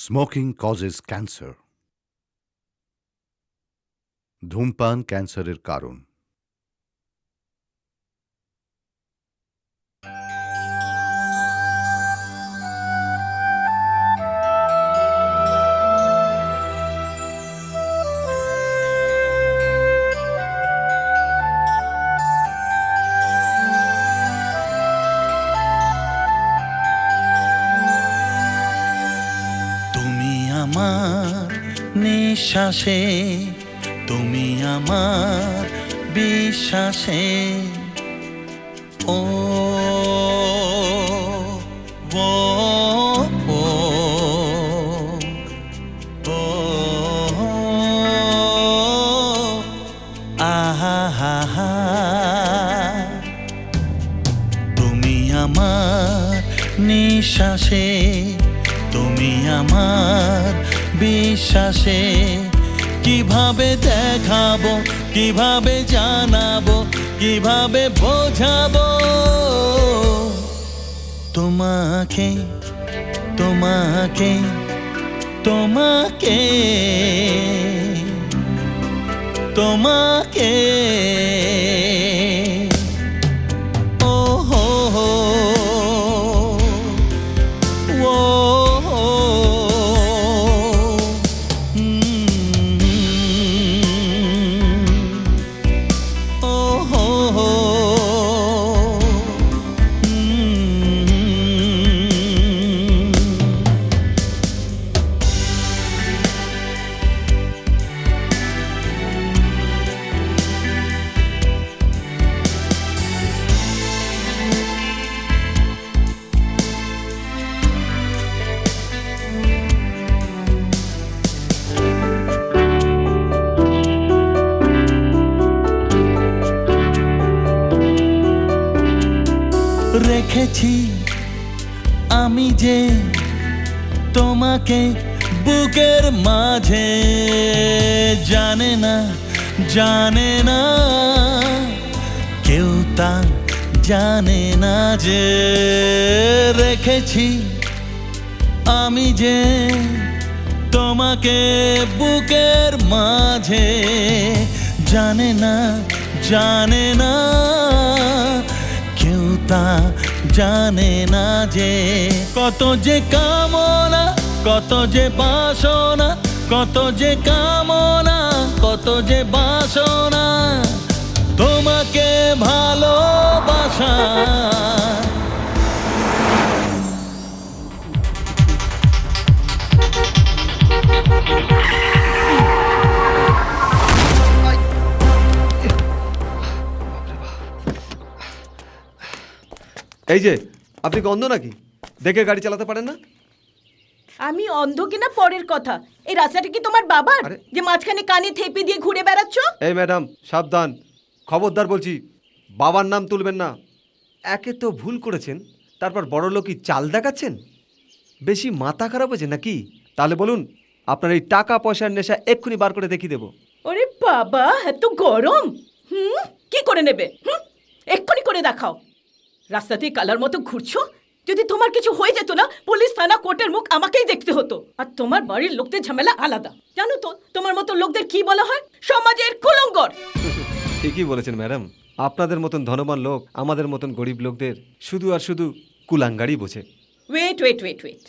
Smoking causes cancer. ধূমপান ক্যান্সারের কারণ। তুমি আমার নিঃশ্বাসে, তুমি আমার বিশ্বাসে। ও ও ও ও আহা হা হা। তুমি আমার নিঃশ্বাসে, তুমি আমার বিশ্বাসে। কিভাবে দেখাবো, কিভাবে জানাবো, কিভাবে বোঝাবো তোমাকে, তোমাকে, তোমাকে, তোমাকে। ও হো হো ও হো। ও হো হো। রেখেছি আমি যে তোমাকে বুকের মাঝে, জানে না, জানে না কেউ, তা জানে না যে রেখেছি আমি যে তোমাকে বুকের মাঝে, জানে না, জানে না কেউ, তা জানে না যে কত যে কামনা, কত যে বাসনা, কত যে কামনা, কত যে বাসনা তোমাকে ভালোবাসা। এই যে, আপনি কি অন্ধ নাকি? দেখে গাড়ি চালাতে পারেন না? আমি অন্ধ কিনা পরের কথা, এই রাস্তাটা কি তোমার বাবার আরে! যে মাঝখানে কানে থেপে দিয়ে ঘুরে বেড়াচ্ছ? এই ম্যাডাম, সাবধান, খবরদার বলছি, বাবার নাম তুলবেন না। একে তো ভুল করেছেন, তারপর বড় লোকই চাল দেখাচ্ছেন। বেশি মাথা খারাপ হয়েছে নাকি? তাহলে বলুন, আপনার এই টাকা পয়সার নেশা এক্ষুনি বার করে দেখিয়ে দেবো। ওরে বাবা, এত গরম! কি করে নেবে? এক্ষুনি করে দেখাও। রাস্তা দিয়ে কালার মতো ঘুরছো। যদি তোমার কিছু হয়ে যেত না, পুলিশ, থানা, কোর্টের মুখ আমাকেই দেখতে হতো। আর তোমার বাড়ির লোকদের ঝামেলা আলাদা। জানো তো তোমার মতো লোকদের কি বলা হয়? সমাজের কুলঙ্গর। ঠিকই বলেছেন ম্যাডাম, আপনাদের মতন ধনবান লোক আমাদের মতন গরিব লোকদের শুধু আর শুধু কুলাঙ্গারই বোঝে। ওয়েট ওয়েট ওয়েট ওয়েট,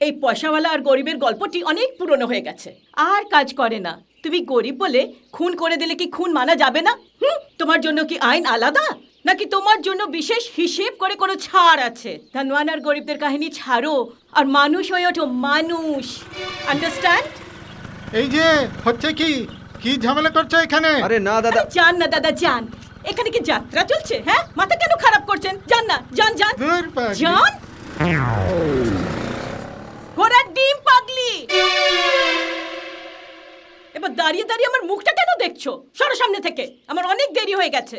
এই পয়সাওয়ালা আর গরিবের গল্পটি অনেক পুরনো হয়ে গেছে, আর কাজ করে না। তুমি গরিব বলে খুন করে দিলে কি খুন মানা যাবে না? তোমার জন্য কি আইন আলাদা, নাকি তোমার জন্য বিশেষ হিসেব করে কোনো ছাড় আছে? ধনওয়ান আর গরিবদের কাহিনী ছাড়ো আর মানুষ হয়ে ওঠো, মানুষ। আন্ডারস্ট্যান্ড? এই যে হচ্ছে কি কি ঝামেলা করছো এখানে? আরে না দাদা, যান না দাদা, যান। এখানে কি যাত্রা চলছে? হ্যাঁ, মাথা কেন খারাপ করছেন? যান না, যান যান দূর পাগলি। যান। ঘোড়ার ডিম পাগলি। এবার দাঁড়িয়ে দাঁড়িয়ে আমার মুখটা কেন দেখছো? সরো সামনে থেকে, আমার অনেক দেরি হয়ে গেছে।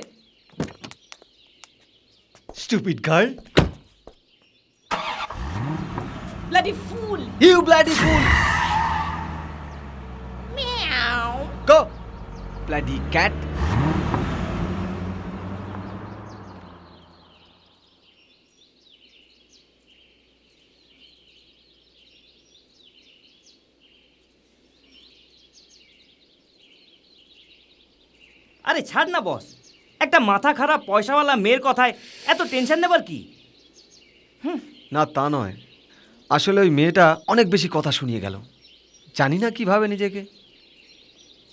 Stupid girl, bloody fool. You bloody fool, go bloody cat. আরে ছাড় না বস, একটা মাথা খারাপ পয়সাওয়ালা মেয়ের কথায় এত টেনশন নেবার কি? না তা নয়, আসলে ওই মেয়েটা অনেক বেশি কথা শুনিয়ে গেল। জানি না কি ভাবে নিজেকে।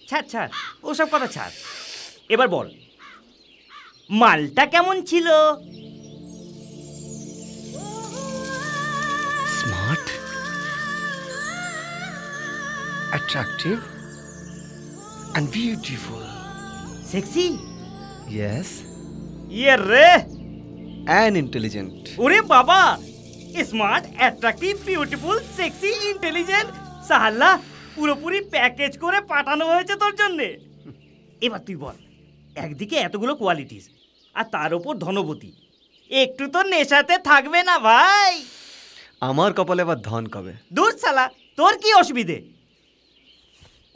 ছাড় ছাড়, ওসব কথা ছাড়। এবার বল, মালটা কেমন ছিল? Smart, attractive and beautiful. Sexy? Yes, ইয়ে রে, অ্যান্ড ইন্টেলিজেন্ট। ওরে বাবা, smart, attractive, beautiful, sexy, intelligent, সাহাল্লা পুরোপুরি প্যাকেজ করে পাঠানো হয়েছে তোর জন্যে। এবার তুই বল, একদিকে এতগুলো কোয়ালিটিস আর তার ওপর ধনবতী, একটু তো নেশাতে থাকবে না ভাই? আমার কপালে আবার ধন কবে? দূর শালা, তোর কি অসুবিধে?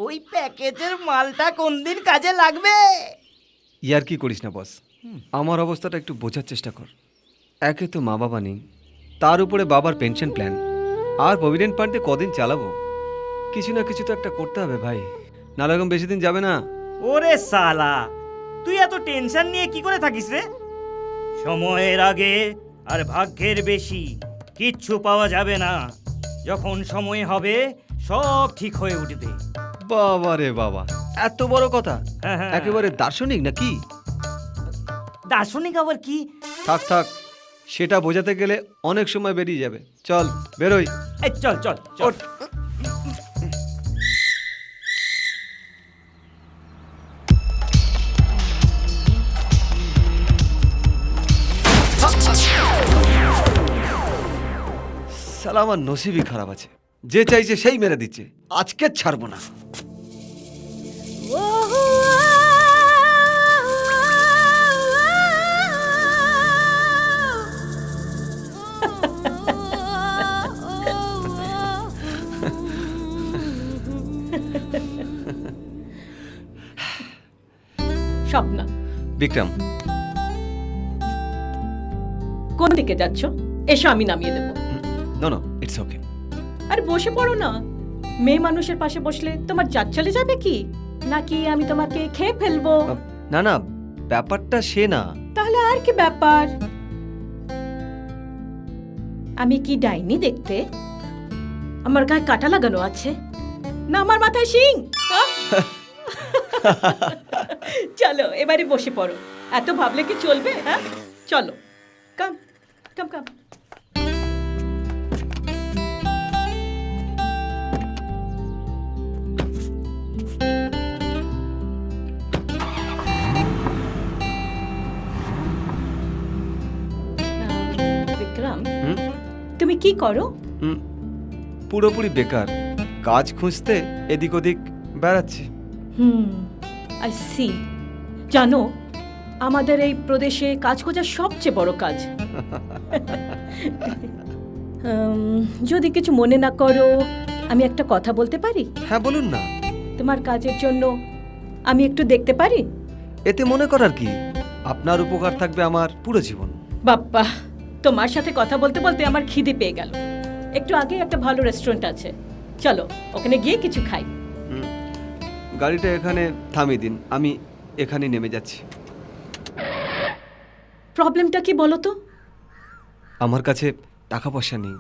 ওই প্যাকেজের মালটা কোন দিন কাজে লাগবে? ইয়ার কি করিস না বস, আমার অবস্থাটা একটু বোঝার চেষ্টা কর। একে তো মা বাবা নেই, তার উপরে বাবার পেনশন প্ল্যান, আর প্রভিডেন্ট ফান্ডে কদিন চালাবো? কিছু না কিছু তো একটা করতে হবে ভাই, নাহলে এরকম বেশি দিন যাবে না। ওরে শালা, তুই এত টেনশন নিয়ে কি করে থাকিস রে? সময়ের আগে আর ভাগ্যের বেশি কিচ্ছু পাওয়া যাবে না। যখন সময় হবে সব ঠিক হয়ে উঠবে। বাবা রে বাবা, এত বড় কথা! হ্যাঁ, হ্যাঁ। একেবারে দার্শনিক নাকি? দার্শনিক আবার কি? থাক থাক, সেটা বোঝাতে গেলে অনেক সময় বেরিয়ে যাবে। চল বেরোই। এই চল চল চল। ওঠ। শালা আমার নসিবই খারাপ আছে, যে চাইছে সেই মেরে দিচ্ছে। আজকে ছাড়বো না। স্বপ্না, বিক্রম, কোন দিকে যাচ্ছ? এসো, আমি নামিয়ে দেবো। No no, it's okay. আরে বসে পড়ো না। মেয়ে মানুষের পাশে বসলে তোমার জাত চলে যাবে কি? নাকি আমি তোমাকে খেয়ে ফেলবো? না না, ব্যাপারটা সে না। তাহলে আর কি ব্যাপার? আমি কি ডাইনি দেখতে? আমার গায়ে কাটা লাগানো আছে না আমার মাথায় শিং? আহ? চলো এবারে বসে পড়ো। এত ভাবলে কি চলবে? হ্যাঁ চলো, কাম কাম কাম। বিক্রম, হুম? তুমি কি করো? পুরোপুরি বেকার, কাজ খুঁজতে এদিক ওদিক বেড়াচ্ছি। I see. জানো, আমাদের এই প্রদেশে কাজ খোঁজা সবচেয়ে বড় কাজ। যদি কিছু মনে না করো, আমি একটা কথা বলতে পারি? হ্যাঁ বলুন না। তোমার কাজের জন্য আমি একটু দেখতে পারি? এতে মনে করার কি? আপনার উপকার থাকবে আমার পুরো জীবন। বাপ্পা, তোমার সাথে কথা বলতে বলতে আমার খিদে পেয়ে গেল। একটু আগে একটা ভালো রেস্টুরেন্ট আছে, চলো ওখানে গিয়ে কিছু খাই। গাড়িটা এখানে থামিয়ে দিন, আমি এখানে নেমে যাচ্ছি। প্রবলেমটা কি বলো তো? আমার কাছে টাকা পয়সা নেই।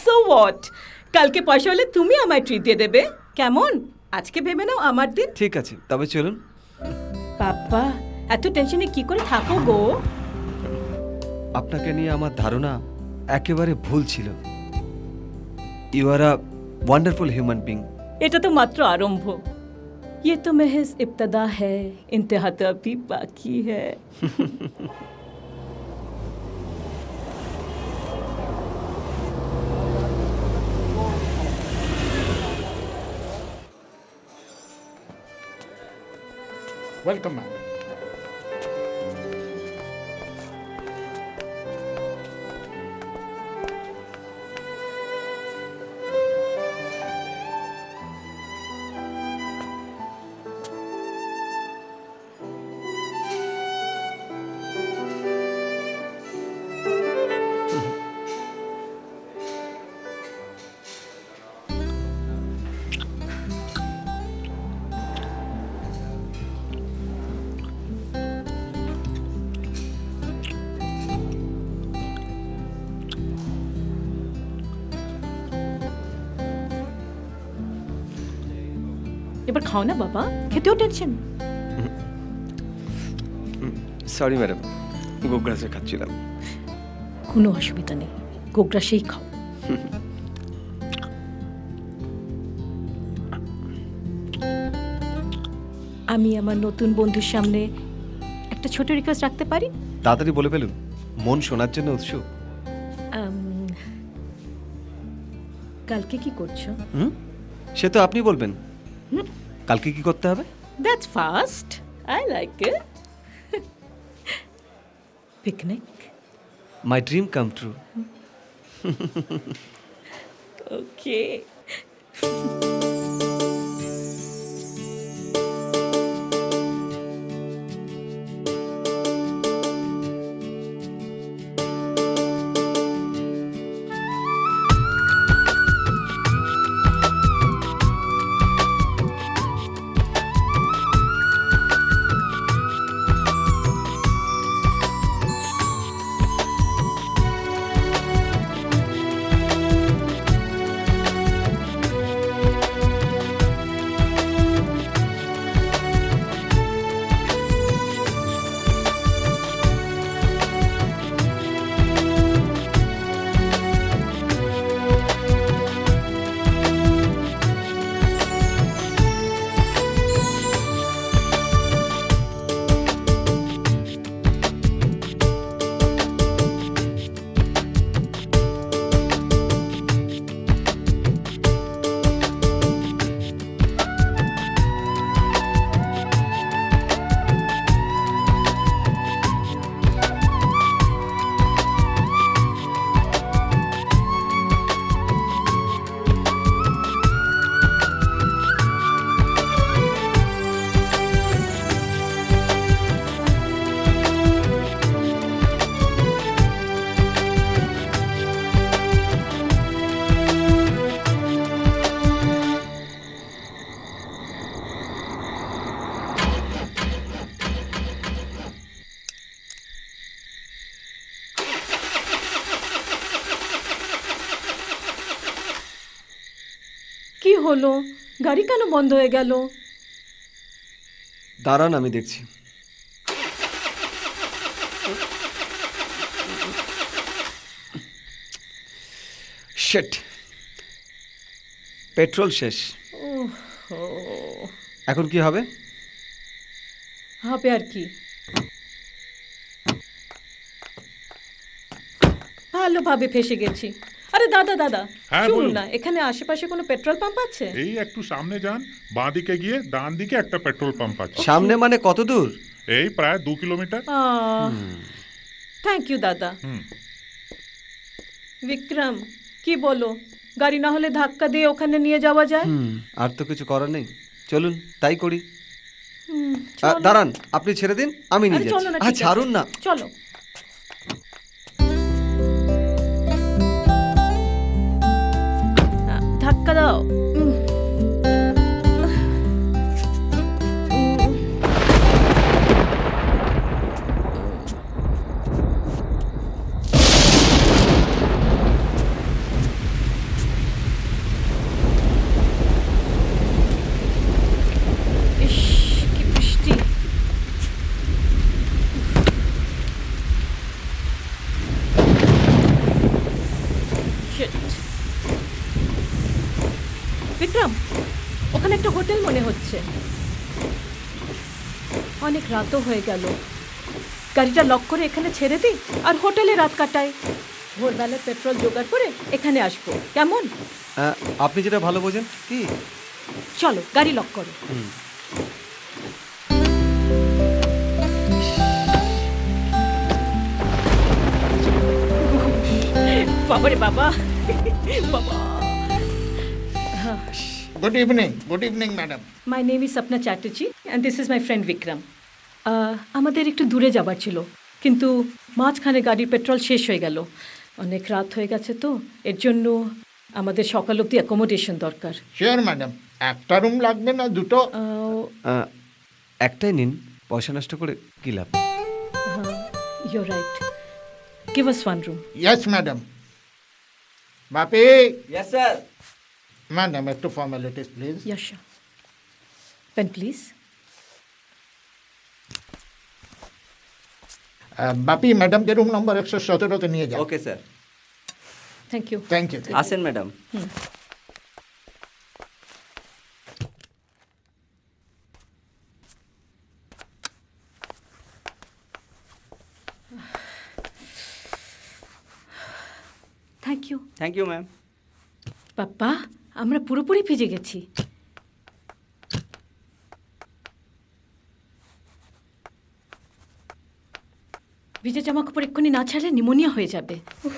So what? কালকে পয়সা হলে তুমি আমায় ট্রিট দিয়ে দেবে, কেমন? আজকে ভেবে নাও আমার দিন। ঠিক আছে, তবে চলুন। বাপ্পা, এত টেনশনে কি করে থাকো গো? আপনাকে নিয়ে আমার ধারণা একেবারে ভুল ছিল। You are a wonderful human being. এটা তো মাত্র আরম্ভ। ये तो महज इब्तदा है, इंतहा तो अभी बाकी है। Welcome ma'am. এবার খাও না বাবা, খেতেও টেনশন। সরি ম্যাডাম, গোগ্রাসে খাচ্ছিলাম। কোনো অসুবিধা নেই, গোগ্রাসেই খাও। আমি আমার নতুন বন্ধুর সামনে একটা ছোট রিকোয়েস্ট রাখতে পারি? তাড়াতাড়ি বলে ফেলুন, মন শোনার জন্য উৎসুক। কালকে কি করছো? সে তো আপনি বলবেন। কালকে কি করতে হবে? That's fast, I like it. Picnic. My dream come true. Okay. কি হলো, গাড়ি কেন বন্ধ হয়ে গেল? দাঁড়ান, আমি দেখছি। শিট, পেট্রোল শেষ। এখন কি হবে? হবে আর কি, ভালোভাবে ফেসে গেছি। আরে দাদা দাদা, হ্যাঁ, শুনুন বলুন। না, এখানে আশেপাশে কোনো পেট্রোল পাম্প আছে? এই একটু সামনে যান, বাঁ দিকে গিয়ে ডান দিকে একটা পেট্রোল পাম্প আছে। সামনে মানে কত দূর? এই প্রায় 2 কিলোমিটার। থ্যাংক ইউ দাদা। হুম। বিক্রম, কি বলো, গাড়ি না হলে ধাক্কা দিয়ে ওখানে নিয়ে যাওয়া যায়? আর তো কিছু করার নেই, চলুন তাই করি। চলো। দাঁড়ান, আপনি ছেড়ে দিন, আমি নিয়ে আরে চলো না, যাচ্ছি। ঠিক আছে। ছাড়ুন না। চলো। ধাক্কা দাও। ইস, কি বৃষ্টি। Shit. বিক্রম, ওখানে একটা হোটেল মনে হচ্ছে। অনেক রাতও হয়ে গেল, গাড়িটা লক করে এখানে ছেড়ে দিই আর হোটেলে রাত কাটাই। ভোরবেলায় পেট্রোল জোগাড় করে এখানে আসবো, কেমন? আপনি যেটা ভালো বোঝেন। কি? চলো, গাড়ি লক করো। বাবারে বাবা, বাবা। Good evening madam. My name is Swapna Chatterjee and this is my friend Vikram. আমাদের একটু দূরে যাবার ছিল, কিন্তু মাঝখানে গাড়ির পেট্রোল শেষ হয়ে গেল। অনেক রাত হয়ে গেছে তো, এর জন্য আমাদের সকাল অবধি অ্যাকোমোডেশন দরকার। শিওর ম্যাডাম, একটা রুম লাগবে না দুটো? একটাই নিন, পয়সা নষ্ট করে কি লাভ? You're right, give us one room. Yes madam. Bapi. Yes sir. Madam একটু formalities please. Yasha. Pen please. Bapi ম্যাডামকে রুম নম্বর 117-তে নিয়ে যাও। Okay sir. Thank you. Thank you. আসেন madam. Thank you. Thank you ma'am. পাপ্পা, আমরা পুরোপুরি ভিজে গেছি। ভিজে জামা কাপড় এক্ষুনি না ছাড়লে নিমোনিয়া হয়ে যাবে। উফ।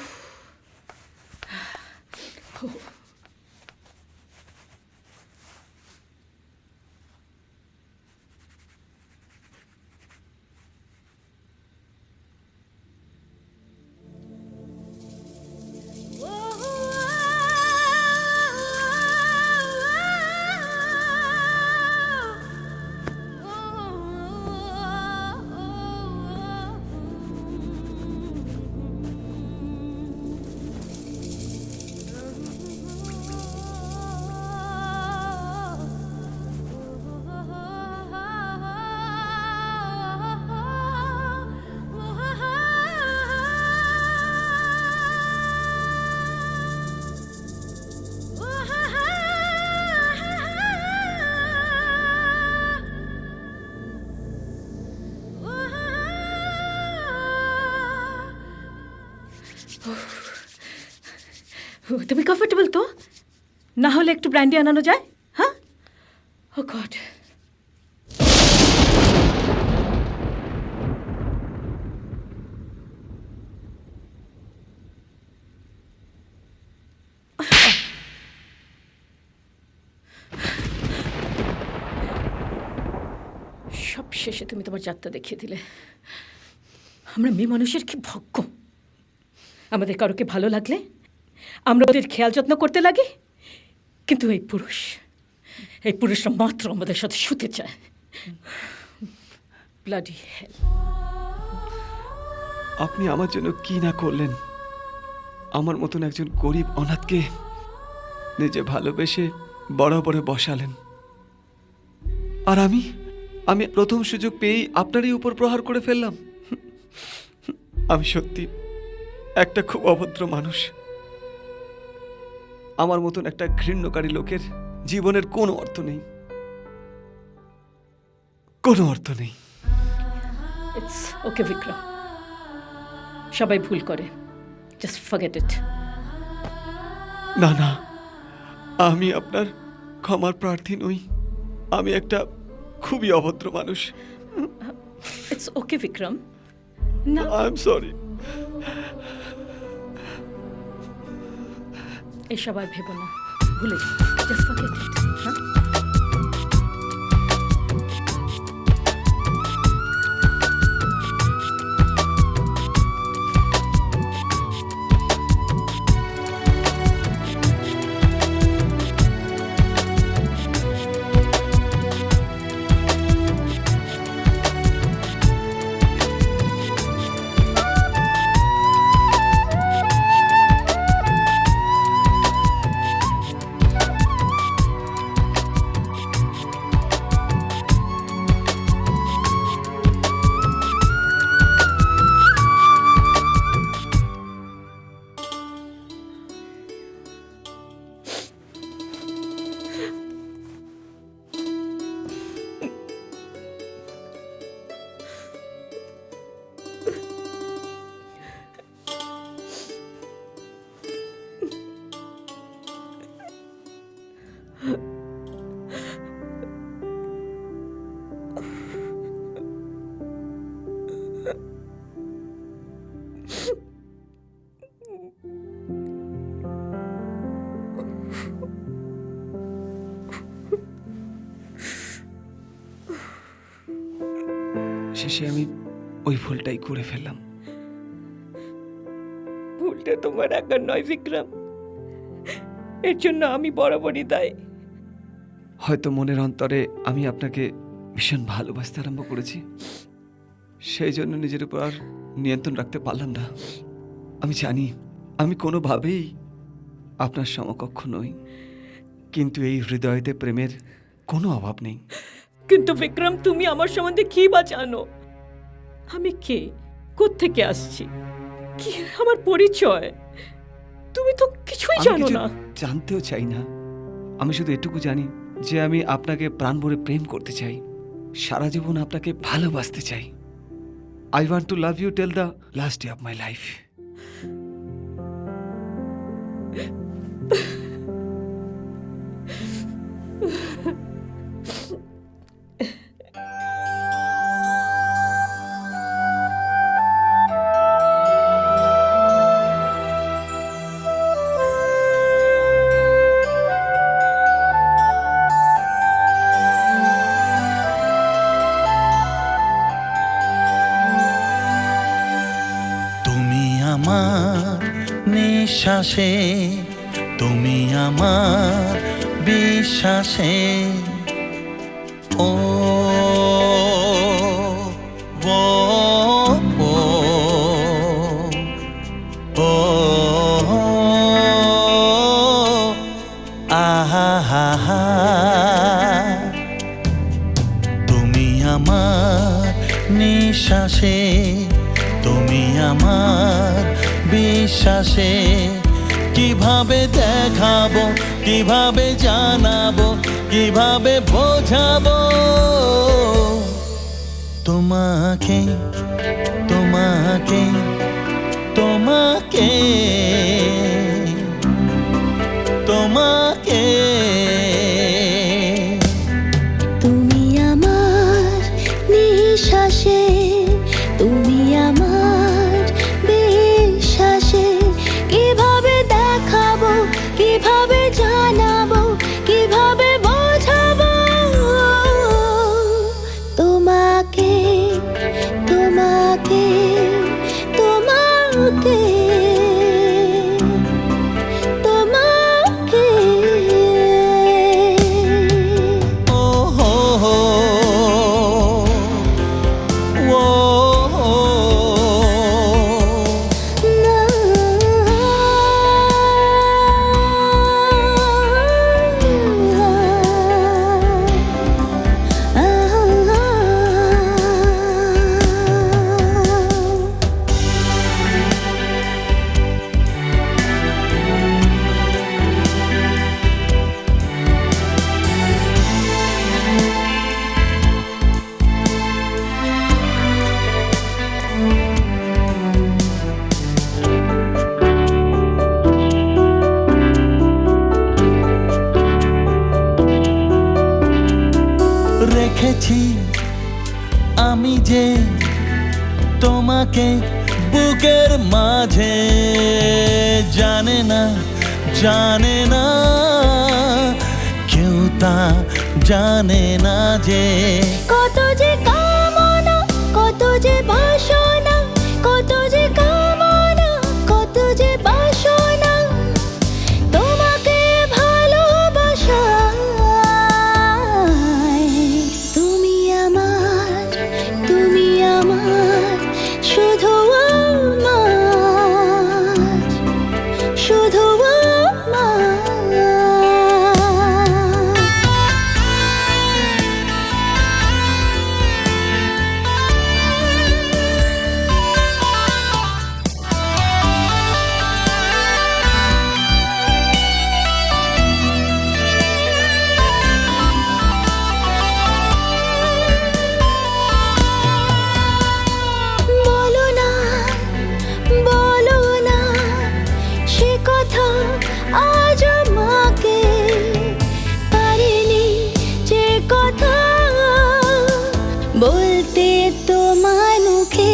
তুমি কমফোর্টেবল তো? না হলে একটু ব্র্যান্ডি আনানো যায়? হ্যাঁ? ও গড। সব শেষে তুমি তোমার যাত্রা দেখিয়ে দিলে। আমরা মেয়ে মানুষের কি ভাগ্য! আমাদের কারোকে ভালো লাগলে আমরা ওদের খেয়াল যত্ন করতে লাগি, কিন্তু এই পুরুষরা মাত্র আমাদের সাথে শুতে চায়। ব্লাডি হেল। আপনি আমার জন্য কি না করলেন। আমার মতন একজন গরিব অনাথকে নিজে ভালোবেসে বরাবরে বসালেন, আর আমি প্রথম সুযোগ পেয়েই আপনারই উপর প্রহার করে ফেললাম। আমি সত্যি একটা খুব অভদ্র মানুষ। আমার মতন একটা ঘৃণ্যকারী লোকের জীবনের কোনো অর্থ নেই, কোনো অর্থ নেই। ইটস ওকে বিক্রম, সবাই ভুল করে, জাস্ট ফরগেট ইট। না না, আমি আপনার ক্ষমার প্রার্থী নই। আমি একটা খুবই অভদ্র মানুষ। It's okay Vikram. না, আই এম সরি। এসব আর ভেবো না, ভুলে যাও, জাস্ট ফরগেট ইট। হ্যাঁ, শেষে আমি ওই ভুলটাই করে ফেললাম। ভুলটা তোমার একার নয় বিক্রম, এর জন্য আমি বরাবরই দায়ী। হয়তো মনের অন্তরে আমি আপনাকে ভীষণ ভালোবাসতে আরম্ভ করেছি, সেই জন্য নিজের উপর আর নিয়ন্ত্রণ রাখতে পারলাম না। আমি জানি আমি কোনোভাবেই আপনার সমকক্ষ নই, কিন্তু এই হৃদয়তে প্রেমের কোনো অভাব নেই। কিন্তু বিক্রম, তুমি আমার সম্বন্ধে কি বা জানো? আমি কে, কোত্থেকে আসছি, কি আমার পরিচয়? তুমি তো কিছুই আমি জানো কিছু না। জানতেও চাই না। আমি শুধু এটুকু জানি যে আমি আপনাকে প্রাণ ভরে প্রেম করতে চাই, সারা জীবন আপনাকে ভালোবাসতে চাই। I want to love you till the last day of my life. তুমি আমার নিঃশ্বাসে, তুমি আমার বিশ্বাসে, ও ও ও ও আহা হা হা। তুমি আমার নিঃশ্বাসে, তুমি আমার বিশ্বাসে, কিভাবে দেখাবো, কিভাবে জানাবো, কিভাবে বোঝাবো তোমাকে, তোমাকে, তোমাকে, তোমাকে। তুমি আমার নিঃশ্বাসে, তুমি আমার বিশ্বাসে, কিভাবে দেখাবো, কিভাবে জানাবো, কিভাবে বোঝাবো তোমাকে, তোমাকে, তোমাকে, তোমাকে। ও হো হো, ও হো। না রেখেছি আমি যে তোমাকে বুকের মাঝে, জানে না, জানে না কেউ, তা জানে না যে কত যে কামনা, কত যে বাসনা, কত যে কামনা, কত যে বাসনা তোমাকে ভালোবাসায়। তুমি আমার, তুমি আমার, শুধু আমার, শুধু আমার। বলো না, বলো না সে কথা আজ আমাকে, পারিনি যে কথা বলতে তোমার মুখে।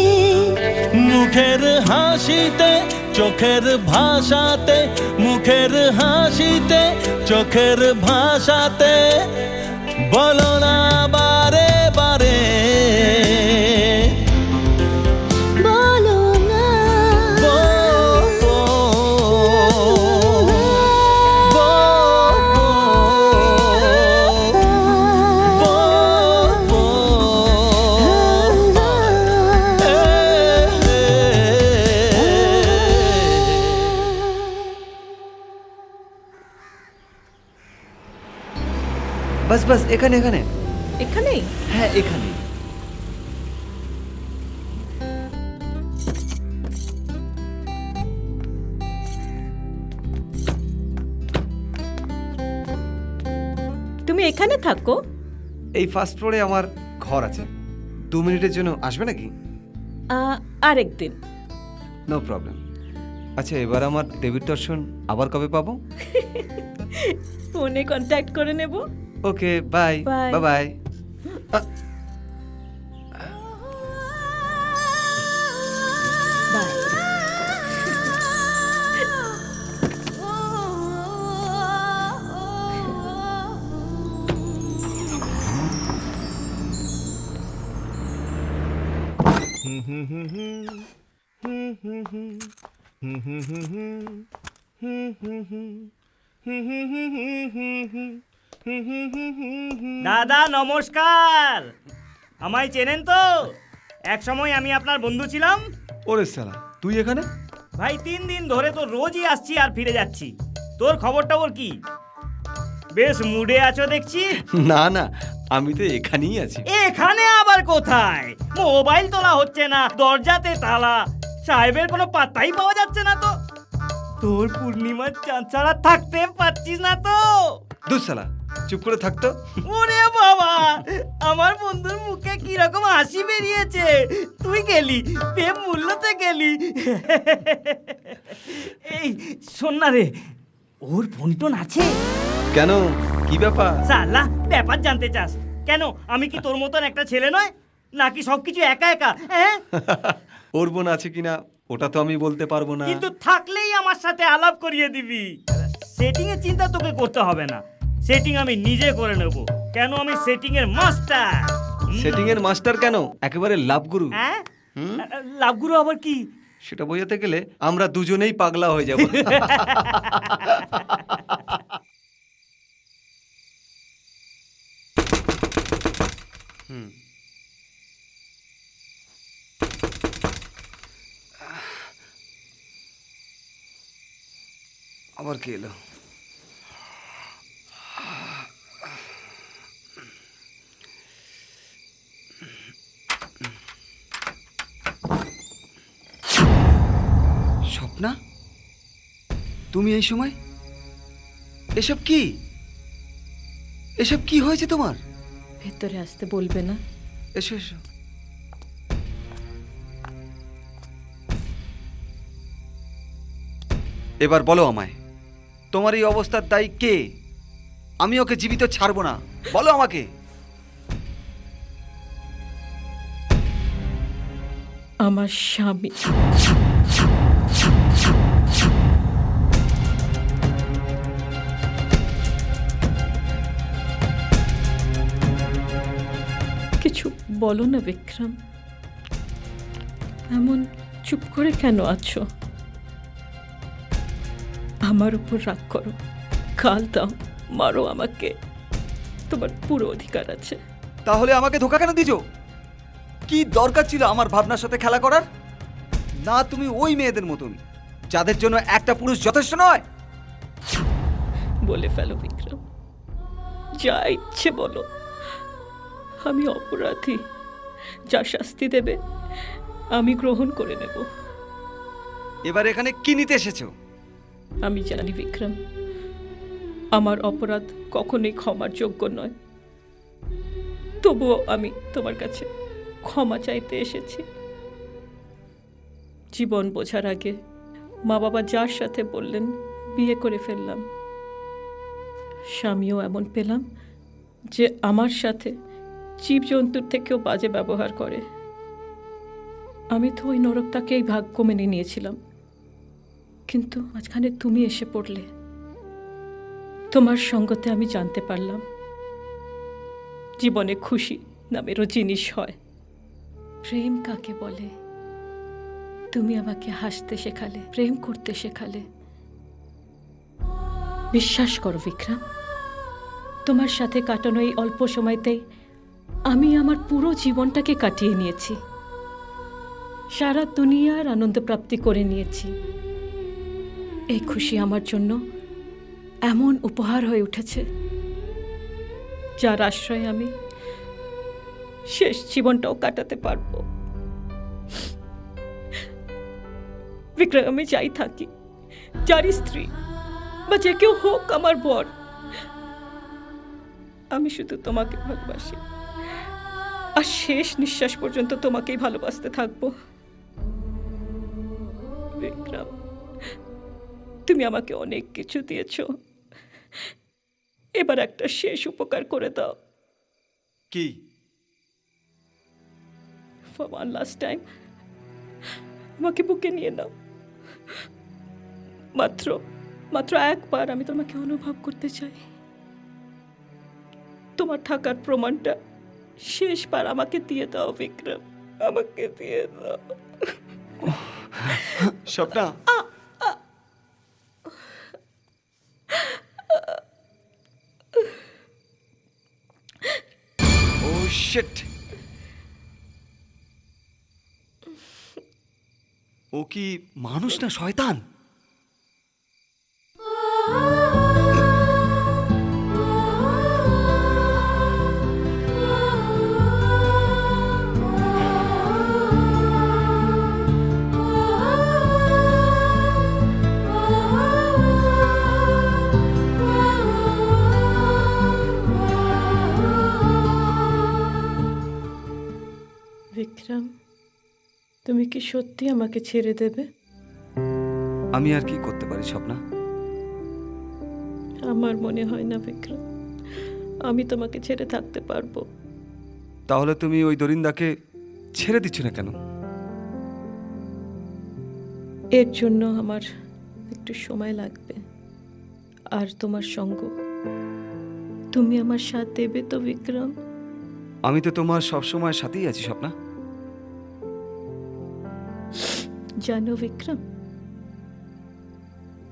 মুখের হাসিতে, চোখের ভাষাতে, মুখের হাসিতে, চোখের ভাষাতে, বলো না বারে বারে, বলো না, বাস বাস, এখানে এখানে এখানেই? হ্যাঁ এখানেই। তুমি এখানে থাকো? এই ফার্স্ট ফ্লোরে আমার ঘর আছে। 2 মিনিটের জন্য আসবে নাকি? আরেকদিন। No problem. আচ্ছা, এবার আমার দেবীর দর্শন আবার কবে পাবো? ফোনে কন্ট্যাক্ট করে নেব। Okay, bye Bye. Bye bye. Bye. দাদা নমস্কার, আমায় চেনেন তো? এক সময় আমি আপনার বন্ধু ছিলাম। ওরে সালা, তুই এখানে? ভাই 3 দিন ধরে তো রোজই আসছি আর ফিরে যাচ্ছি। তোর খবরটা ওর কি? বেশ মুডে আছো দেখছি। না না, আমি তো এখানেই আছি। এখানে আবার কোথায়? মোবাইল তোলা হচ্ছে না, দরজাতে তালা, সাহেবের কোনো পাত্তাই পাওয়া যাচ্ছে না তো। তোর পূর্ণিমার চাঁদ ছাড়া থাকতে পারছিস না তো? দূর সালা, চুপ করে থাকতো। ওরে বাবা, আমার বন্ধুর মুখে কি রকম হাসি বেরিয়েছে। তুই গেলি, প্রেম মূল্যতে গেলি। এই শোন না রে, ওর ফোন টোন আছে? কেন, কি ব্যাপার? সালা, ব্যাপার জানতে চাস কেন? আমি কি তোর মতন একটা ছেলে নয় নাকি সবকিছু একা একা? হ্যাঁ, ওর বোন আছে কিনা ওটা তো আমি বলতে পারবো না। কিন্তু থাকলেই আমার সাথে আলাপ করিয়ে দিবি। সেটিং এর চিন্তা তোকে করতে হবে না, সেটিং আমি নিজে করে নেব। কেন, আমি সেটিং এর মাস্টার। সেটিং এর মাস্টার কেন, একেবারে লাভ গুরু। হ্যাঁ, লাভগুরু আবার কি? সেটা বোঝাতে গেলে আমরা দুজনেই পাগলা হয়ে যাব। আবার কে এলো? স্বপ্না, তুমি এই সময়? এসব কি? এসব কি হয়েছে তোমার? ভেতরে আসতে বলবে না? এসো এসো। এবার বলো আমায়, তোমার এই অবস্থার দায়ী কে? আমি ওকে জীবিত ছাড়বো না, বলো আমাকে। আমার স্বামী। কিছু বলো না বিক্রম, এমন চুপ করে কেন আছো? আমার উপর রাগ করো, গাল দাও, মারো আমাকে, তোমার পুরো অধিকার আছে। তাহলে আমাকে ধোকা কেন দিছো? কি দরকার ছিল আমার ভাবনার সাথে খেলা করার? না, তুমি ওই মেয়েদের মতন যাদের জন্য একটা পুরুষ যথেষ্ট নয়। বলে ফেলো বিক্রম, যা ইচ্ছে বলো। আমি অপরাধী, যা শাস্তি দেবে আমি গ্রহণ করে নেব। এবার এখানে কি নিতে এসেছো? আমি জানি বিক্রম, আমার অপরাধ কখনোই ক্ষমার যোগ্য নয়, তবুও আমি তোমার কাছে ক্ষমা চাইতে এসেছি। জীবন বোঝার আগে মা বাবা যার সাথে বললেন বিয়ে করে ফেললাম। স্বামীও এমন পেলাম যে আমার সাথে জীবজন্তুর থেকেও বাজে ব্যবহার করে। আমি তো ওই নরকটাকেই ভাগ্য মেনে নিয়েছিলাম, কিন্তু মাঝখানে তুমি এসে পড়লে। তোমার সঙ্গতে আমি জানতে পারলাম জীবনে খুশি নামেরও জিনিস হয়, প্রেম কাকে বলে। তুমি আমাকে হাসতে শেখালে, প্রেম করতে শেখালে। বিশ্বাস করো বিক্রম, তোমার সাথে কাটানো এই অল্প সময়তেই আমি আমার পুরো জীবনটাকে কাটিয়ে নিয়েছি, সারা দুনিয়ার আনন্দ প্রাপ্তি করে নিয়েছি। এই খুশি আমার জন্য এমন উপহার হয়ে উঠেছে যার আশ্রয়ে আমি শেষ জীবনটাও কাটাতে পারবো। বিক্রম, আমি যাই থাকি, যারই স্ত্রী বা যে কেউ হোক আমার বর, আমি শুধু তোমাকে ভালোবাসি আর শেষ নিঃশ্বাস পর্যন্ত তোমাকেই ভালোবাসতে থাকবো। বিক্রম, তুমি আমাকে অনেক কিছু দিয়েছো, এবার একটা শেষ উপকার করে দাও। কি? For one last time, আমাকে বুকে নিয়ে নাও। মাত্র একবার আমি তোমাকে অনুভব করতে চাই। তোমার থাকার প্রমাণটা শেষবার আমাকে দিয়ে দাও বিক্রম, আমাকে দিয়ে দাও। স্বপ্না, ও শিট, ও কি মানুষ না শয়তান? বিক্রম, তুমি কি সত্যি আমাকে ছেড়ে দেবে? আমি আর কি করতে পারি স্বপ্না? আমার মনে হয় না বিক্রম, আমি তোমাকে ছেড়ে থাকতে পারবো। তাহলে তুমি ওই দরিন্দাকে ছেড়ে দিচ্ছ না কেন? এর জন্য আমার একটু সময় লাগবে, আর তোমার সঙ্গ। তুমি আমার সাথ দেবে তো বিক্রম? আমি তো তোমার সবসময় সাথেই আছি স্বপ্না। জানো বিক্রম,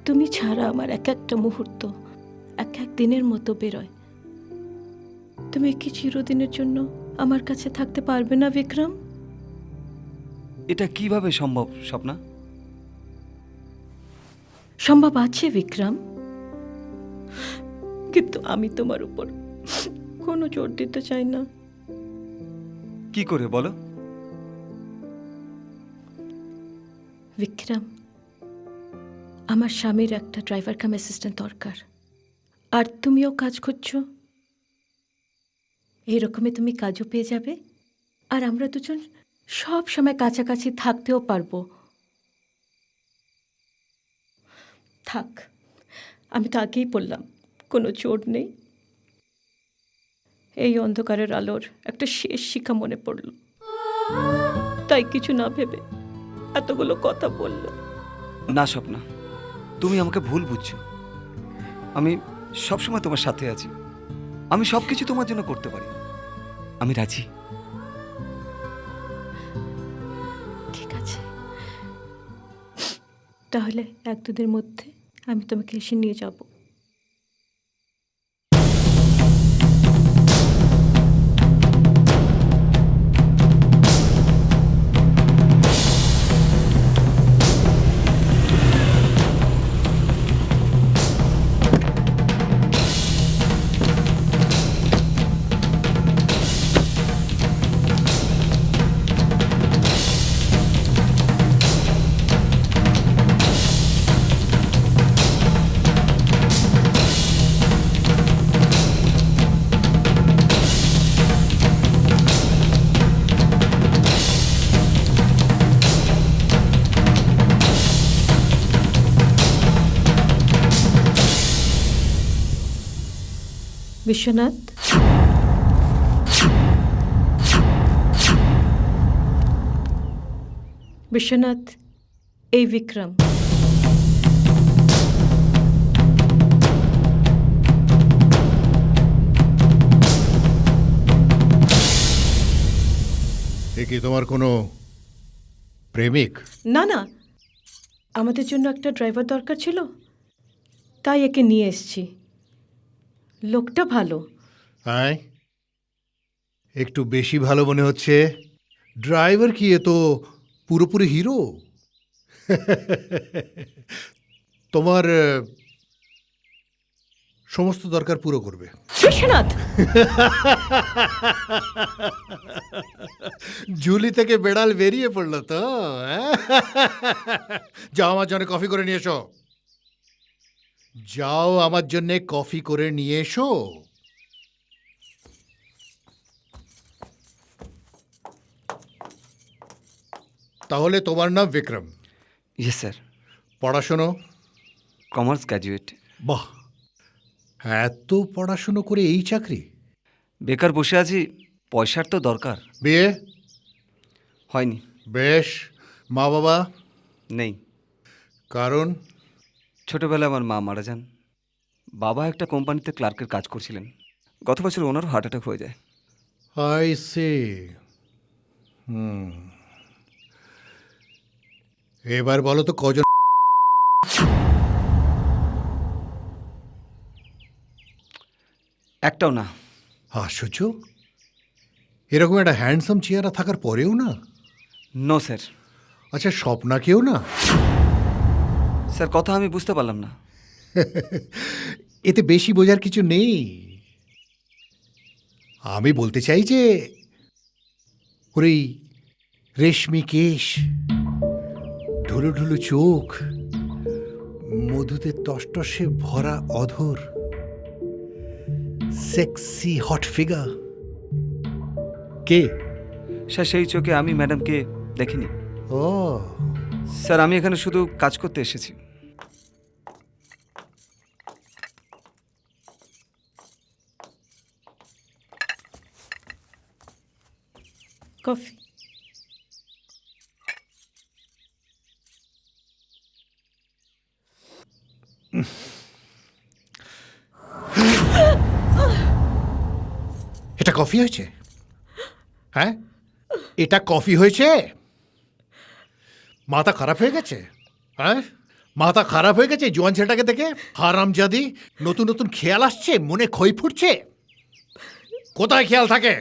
তুমি ছাড়া আমার এক একটা মুহূর্ত এক এক দিনের মতো বেরোয়। তুমি কি চিরদিনের জন্য আমার কাছে থাকতে পারবে না বিক্রম? এটা কিভাবে সম্ভব স্বপ্না? সম্ভব আছে বিক্রম, কিন্তু আমি তোমার উপর কোনো জোর দিতে চাই না। কি করে বলো? বিক্রম, আমার স্বামীর একটা ড্রাইভার কাম অ্যাসিস্ট্যান্ট দরকার, আর তুমিও কাজ করছো। এইরকমই তুমি কাজও পেয়ে যাবে, আর আমরা দুজন সব সময় কাছাকাছি থাকতেও পারবো। থাক, আমি তো আগেই বললাম কোনো জোর নেই। এই অন্ধকারের আলোর একটা শেষ শিক্ষা মনে পড়ল, তাই কিছু না ভেবে এতগুলো কথা বললো। না স্বপ্না, তুমি আমাকে ভুল বুঝছো। আমি সবসময় তোমার সাথে আছি, আমি সবকিছু তোমার জন্য করতে পারি, আমি রাজি। ঠিক আছে, তাহলে এক দুদিনের মধ্যে আমি তোমাকে এসে নিয়ে যাব। বিশ্বনাথ, বিশ্বনাথ, এই বিক্রম। এ কি তোমার কোনো প্রেমিক? না না, আমাদের জন্য একটা ড্রাইভার দরকার ছিল, তাই একে নিয়ে এসেছি। লোকটা ভালো। হ্যাঁ, একটু বেশি ভালো মনে হচ্ছে। ড্রাইভার কি এ তো পুরোপুরি হিরো। তোমার সমস্ত দরকার পুরো করবে। বিশ্বনাথ, ঝুলি থেকে বেড়াল বেরিয়ে পড়লো তো, হ্যাঁ? যাও আমার জন্য কফি করে নিয়ে এসো। যাও আমার জন্য কফি করে নিয়ে এসো। তাহলে তোমার নাম বিক্রম, ইয়েস স্যার, পড়াশোনো? Commerce graduate. বাহ, এত পড়াশুনো করে এই চাকরি? বেকার বসে আছি, পয়সার তো দরকার। বিয়ে হয়নি। বেশ, মা বাবা? নেই। কারণ? ছোটবেলায় আমার মা মারা যান। বাবা একটা কোম্পানিতে ক্লার্কের কাজ করছিলেন। গত বছর ওনারও হার্ট অ্যাটাক হয়ে যায়। I say. এবার বলো তো কজন? একটাও না। আশ্চর্য, এরকম একটা হ্যান্ডসাম চেহারা থাকার পরেও না? No sir. আচ্ছা, স্বপ্নাকেও না? স্যার, কথা আমি বুঝতে পারলাম না। এতে বেশি বোঝার কিছু নেই। আমি বলতে চাই যে ওর এই রেশমি কেশ, ঢুলু ঢুলু চোখ, মধুতে টসটসে ভরা অধর, সেক্সি হট ফিগার, কে? স্যার, সেই চোখে আমি ম্যাডামকে দেখিনি। ও, স্যার, আমি এখানে শুধু কাজ করতে এসেছি। কফি। এটা কফি হয়েছে? হ্যাঁ, এটা কফি হয়েছে? মাথা খারাপ হয়ে গেছে? হ্যাঁ, মাথা খারাপ হয়ে গেছে জোয়ান ছেলেটাকে দেখে? হারামজাদি, নতুন নতুন খেয়াল আসছে, মনে খই ফুটছে। কোথায় খেয়াল থাকে?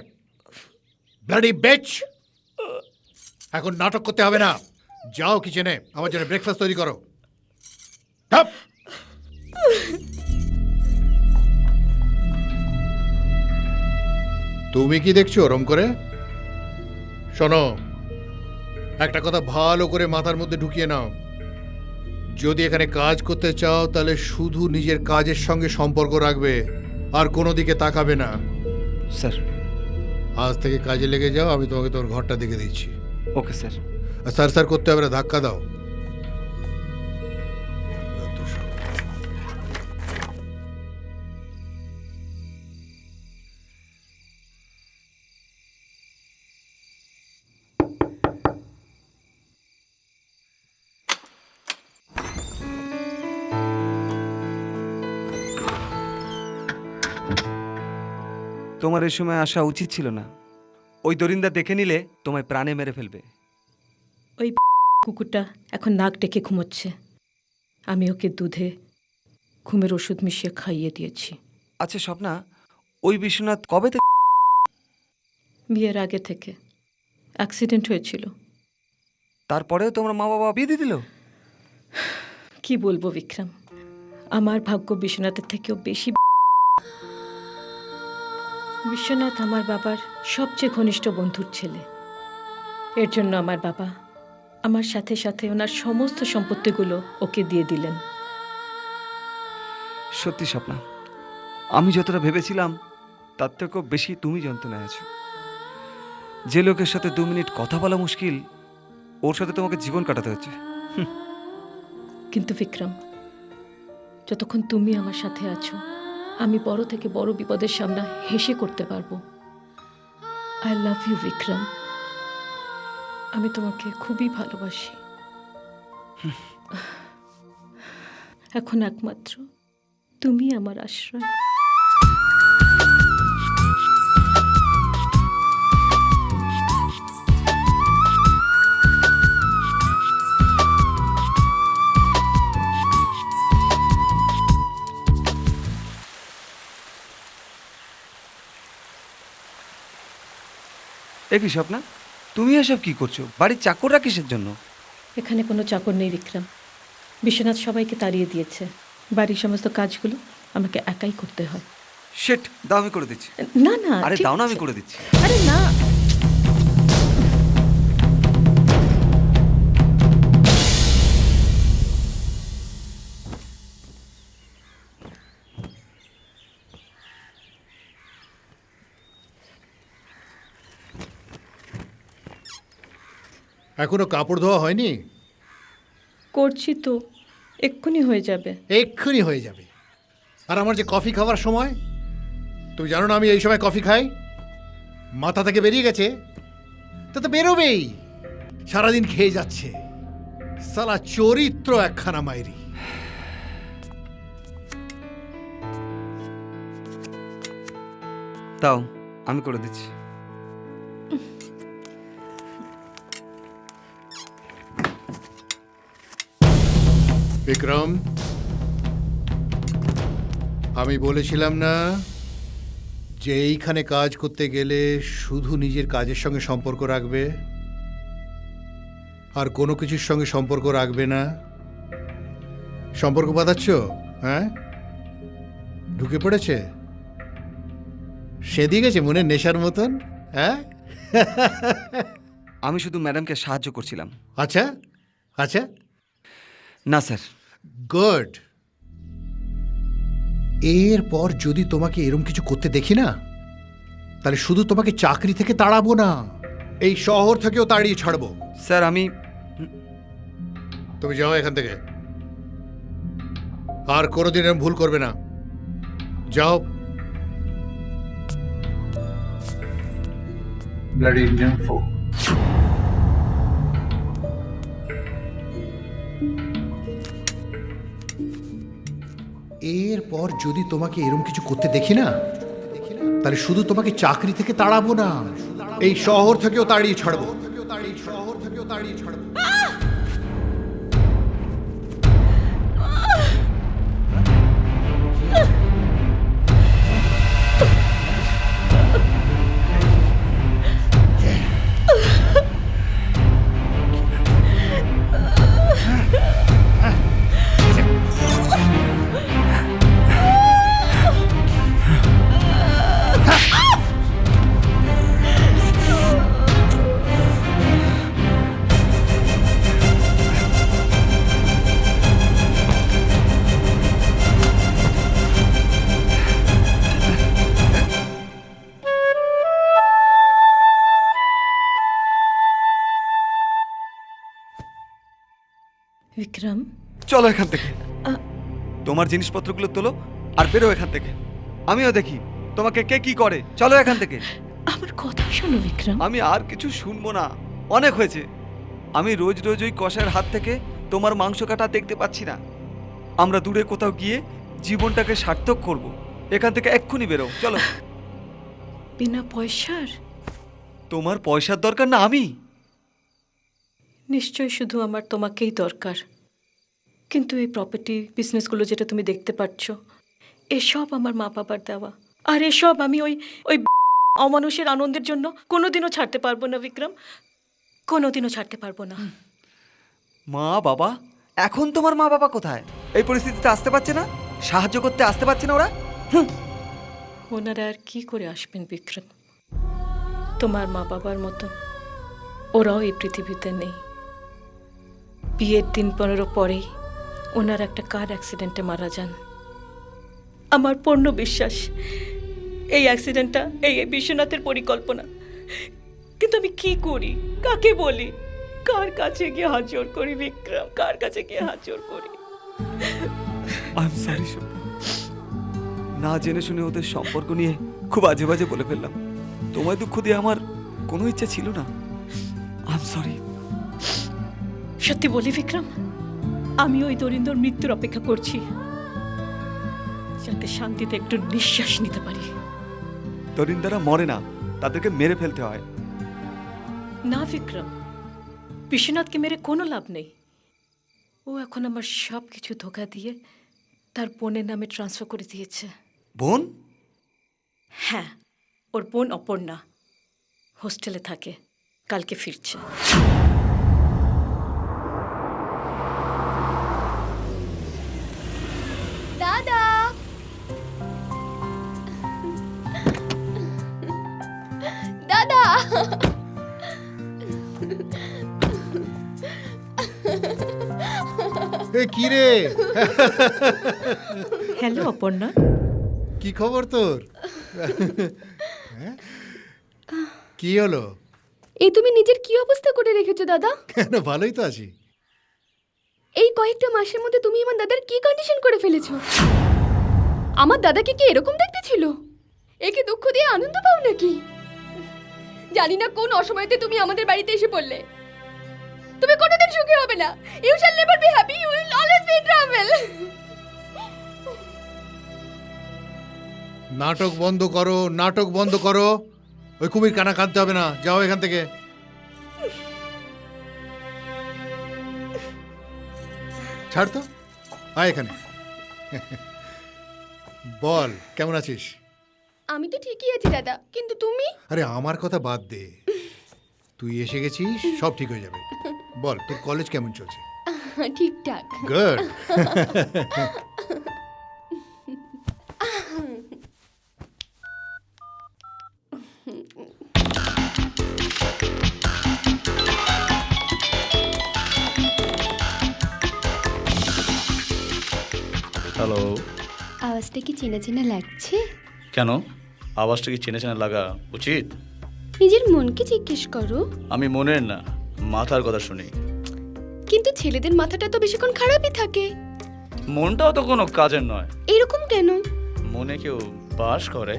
ব্লাডি বেচ! এখন নাটক করতে হবে না, যাও কিচেনে আমার জন্য ব্রেকফাস্ট তৈরি করো। ধাপ! তুমি কি দেখছো ওরম করে? শোনো, একটা কথা ভালো করে মাথার মধ্যে ঢুকিয়ে নাও। যদি এখানে কাজ করতে চাও তাহলে শুধু নিজের কাজের সঙ্গে সম্পর্ক রাখবে, আর কোনো দিকে তাকাবে না। স্যার। আজ থেকে কাজে লেগে যাও, আমি তোমাকে তোর ঘরটা দেখে দিচ্ছি। Okay sir. আর স্যার স্যার করতে হবে না, ধাক্কা দাও। তোমার এই সময় আসা উচিত ছিল না। ওই দরিন্দা দেখে নিলে তোমায় প্রাণে মেরে ফেলবে। ওই কুকুরটা এখন নাক ডেকে ঘুমোচ্ছে। আমি ওকে দুধে ঘুমের ওষুধ মিশিয়ে খাইয়ে দিয়েছি। আচ্ছা স্বপ্না, ওই বিশ্বনাথ কবে থেকে? বিয়ের আগে থেকে। অ্যাক্সিডেন্ট হয়েছিল। তারপরেও তোমার মা বাবা বিয়ে দিয়ে দিল? কি বলবো বিক্রম, আমার ভাগ্য বিশ্বনাথের থেকেও বেশি। বিশ্বনাথ আমার বাবার সবচেয়ে ঘনিষ্ঠ বন্ধুর ছেলে। এর জন্য আমার বাবা আমার সাথে সাথে ওনার সমস্ত সম্পত্তিগুলো ওকে দিয়ে দিলেন। সত্যি স্বপ্না, আমি যতটা ভেবেছিলাম তার থেকেও বেশি তুমি যন্ত্রণায় আছো। যে লোকের সাথে 2 মিনিট কথা বলা মুশকিল, ওর সাথে তোমাকে জীবন কাটাতে হচ্ছে। কিন্তু বিক্রম, যতক্ষণ তুমি আমার সাথে আছো আমি বড় থেকে বড় বিপদের সামনা হেসে করতে পারবো। আই লাভ ইউ বিক্রম, আমি তোমাকে খুবই ভালোবাসি। এখন একমাত্র তুমি আমার আশ্রয়। একই স্বপ্না, তুমি এসব কি করছো? বাড়ির চাকররা কিসের জন্য? এখানে কোনো চাকর নেই বিক্রম। বিশ্বনাথ সবাইকে তাড়িয়ে দিয়েছে। বাড়ির সমস্ত কাজগুলো আমাকে একাই করতে হয়। শেট, দাও আমি করে দিচ্ছি। না না, আরে ঠিক দাও না, আছে। আমি করে দিচ্ছি। আরে না, এখনো কাপড় ধোয়া হয়নি? করছি তো, এক্ষুনি হয়ে যাবে। এক্ষুনি হয়ে যাবে। আর আমার যে কফি খাওয়ার সময়, তুমি জানো না আমি এই সময় কফি খাই? মাথা থেকে বেরিয়ে গেছে, তা তো বেরোবেই। সারাদিন খেয়ে যাচ্ছে, সালা চরিত্র একখানা মাইরি। দাও, আমি করে দিচ্ছি। বিক্রম, আমি বলেছিলাম না যে এইখানে কাজ করতে গেলে শুধু নিজের কাজের সঙ্গে সম্পর্ক রাখবে, আর কোনো কিছুর সঙ্গে সম্পর্ক রাখবে না? সম্পর্ক বাঁধাচ্ছ? হ্যাঁ, ঢুকে পড়েছে, সেদিকে গেছে মনে নেশার মতন। হ্যাঁ, আমি শুধু ম্যাডামকে সাহায্য করছিলাম। আচ্ছা আচ্ছা, না স্যার। গুড। এরপর যদি তোমাকে এরম কিছু করতে দেখি না, তাহলে শুধু তোমাকে চাকরি থেকে তাড়াবো না, এই শহর থেকেও তাড়িয়ে ছাড়বো। স্যার আমি তুমি যাও এখান থেকে, আর কোনোদিন এরম ভুল করবে না। যাও। Bloody nympho. এরপর যদি তোমাকে এরম কিছু করতে দেখি না, তাহলে শুধু তোমাকে চাকরি থেকে তাড়াবো না, এই শহর থেকেও তাড়িয়ে ছাড়বো। এই শহর থেকেও তাড়িয়ে ছাড়বো। বিক্রম, চলো এখান থেকে। তোমার জিনিসপত্রগুলো তোলো আর বেরো এখান থেকে। আমিও দেখি তোমাকে কে কি করে। চলো এখান থেকে। আমার কথা শোনো বিক্রম। আমি আর কিছু শুনবো না, অনেক হয়েছে। আমি রোজ রোজ ওই কষায়ের হাত থেকে তোমার মাংস কাটা দেখতে পাচ্ছি না। আমরা দূরে কোথাও গিয়ে জীবনটাকে সার্থক করব। এখান থেকে এক্ষুনি বেরো, চলো। বিনা পয়সার? তোমার পয়সার দরকার না আমি। নিশ্চয় শুধু আমার তোমাকেই দরকার, কিন্তু এই প্রপার্টি বিজনেসগুলো যেটা তুমি দেখতে পাচ্ছ, এসব আমার মা বাবার দেওয়া, আর এসব আমি ওই ওই অমানুষের আনন্দের জন্য কোনোদিনও ছাড়তে পারবো না বিক্রম, কোনোদিনও ছাড়তে পারবো না। মা বাবা? এখন তোমার মা বাবা কোথায়? এই পরিস্থিতিতে আসতে পারছে না, সাহায্য করতে আসতে পারছে না ওরা? ওনারা আর কি করে আসবেন বিক্রম? তোমার মা বাবার মতো ওরাও এই পৃথিবীতে নেই। বিয়ের দিন 15 পরেই ওনার একটা কার অ্যাক্সিডেন্টে মারা যান। আমার পূর্ণ বিশ্বাস এই অ্যাক্সিডেন্টটা এই বিশ্বনাথের পরিকল্পনা, কিন্তু আমি কি করি, কাকে বলি, কার কাছে গিয়ে হাত জোড় করি বিক্রম, কার কাছে গিয়ে হাত জোড় করি? আই এম সরি শোভা, না জেনে শুনে ওদের সম্পর্ক নিয়ে খুব আজে বাজে বলে ফেললাম। তোমায় দুঃখ দিয়ে আমার কোনো ইচ্ছা ছিল না। I am sorry. সত্যি বলি বিক্রম, আমি ওই দরিন্দর মৃত্যুর অপেক্ষা করছি, যাতে শান্তিতে একটু নিঃশ্বাস নিতে পারি। তরিন্দারা মরে না, তাদেরকে মেরে ফেলতে হয়। না বিক্রম, বিশ্বনাথকে মেরে কোনো লাভ নেই। ও এখন আমার সব কিছু ধোকা দিয়ে তার বোনের নামে ট্রান্সফার করে দিয়েছে। বোন? হ্যাঁ, ওর বোন অপর্ণা হোস্টেলে থাকে, কালকে ফিরছে। দাদা এ কি রে? হ্যালো অপর্ণা। কি খবর তোর? হ্যাঁ? কি হলো? এই তুমি নিজের কি অবস্থা করে রেখেছো দাদা? কেন, ভালোই তো আছি। এই কয়েকটা মাসের মধ্যে তুমি আমার দাদার কি কন্ডিশন করে ফেলেছো? আমার দাদাকে কি এরকম দেখতে ছিল? একে দুঃখ দিয়ে আনন্দ পাও নাকি? জানি না কোন অসময়তে তুমি আমাদের বাড়িতে এসে পড়লে। তুমি কোনোদিন সুখী হবে না। You shall never be happy, you will always be in travel. নাটক বন্ধ করো, নাটক বন্ধ করো। ওই কুমির কানা কাঁদতে হবে না, যাও এখান থেকে। ছাড় তো, আয় এখানে। বল, কেমন আছিস? আমি তো ঠিকই আছি দাদা, কিন্তু তুমি? আরে আমার কথা বাদ দে, তুই এসে গেছিস, সব ঠিক হয়ে যাবে। বল, তোর কলেজ কেমন চলছে? ঠিকঠাক। গুড। হ্যালো। আওয়াজটা কি চেনা চেনা লাগছে? কেন, আওয়াজটা কি চেনা চেনা লাগা উচিত? নিজের মনকে জিজ্ঞেস করো। আমি মনের না, মাথার কথা শুনি। কিন্তু ছেলেদের মাথাটা তো বেশিক্ষণ খারাপই থাকে। মনটাও তো কোনো কাজের নয়। এরকম কেন? মনে কেউ বাস করে।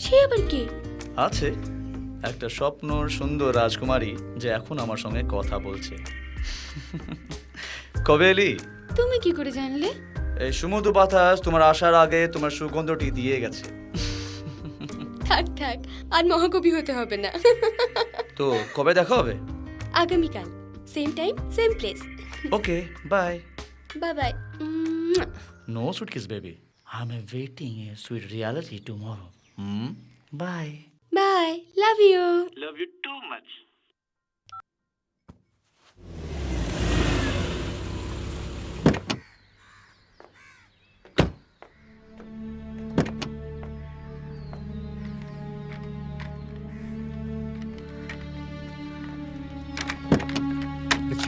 সে আবার কে? আছে একটা স্বপ্নর সুন্দর রাজকুমারী, যে এখন আমার সঙ্গে কথা বলছে। কবে এলি? তুমি কি করে জানলে? এই সমুদ্র বাতাস তোমার আসার আগে তোমার সুগন্ধটি দিয়ে গেছে। থাক থাক, আর মহাকবি হতে হবে না। তো কবে দেখা হবে? আগামীকাল same time same place. Okay, bye. Bye bye. No suitcase, baby. I'm waiting a sweet reality tomorrow. Bye. Bye, love you. Love you too much.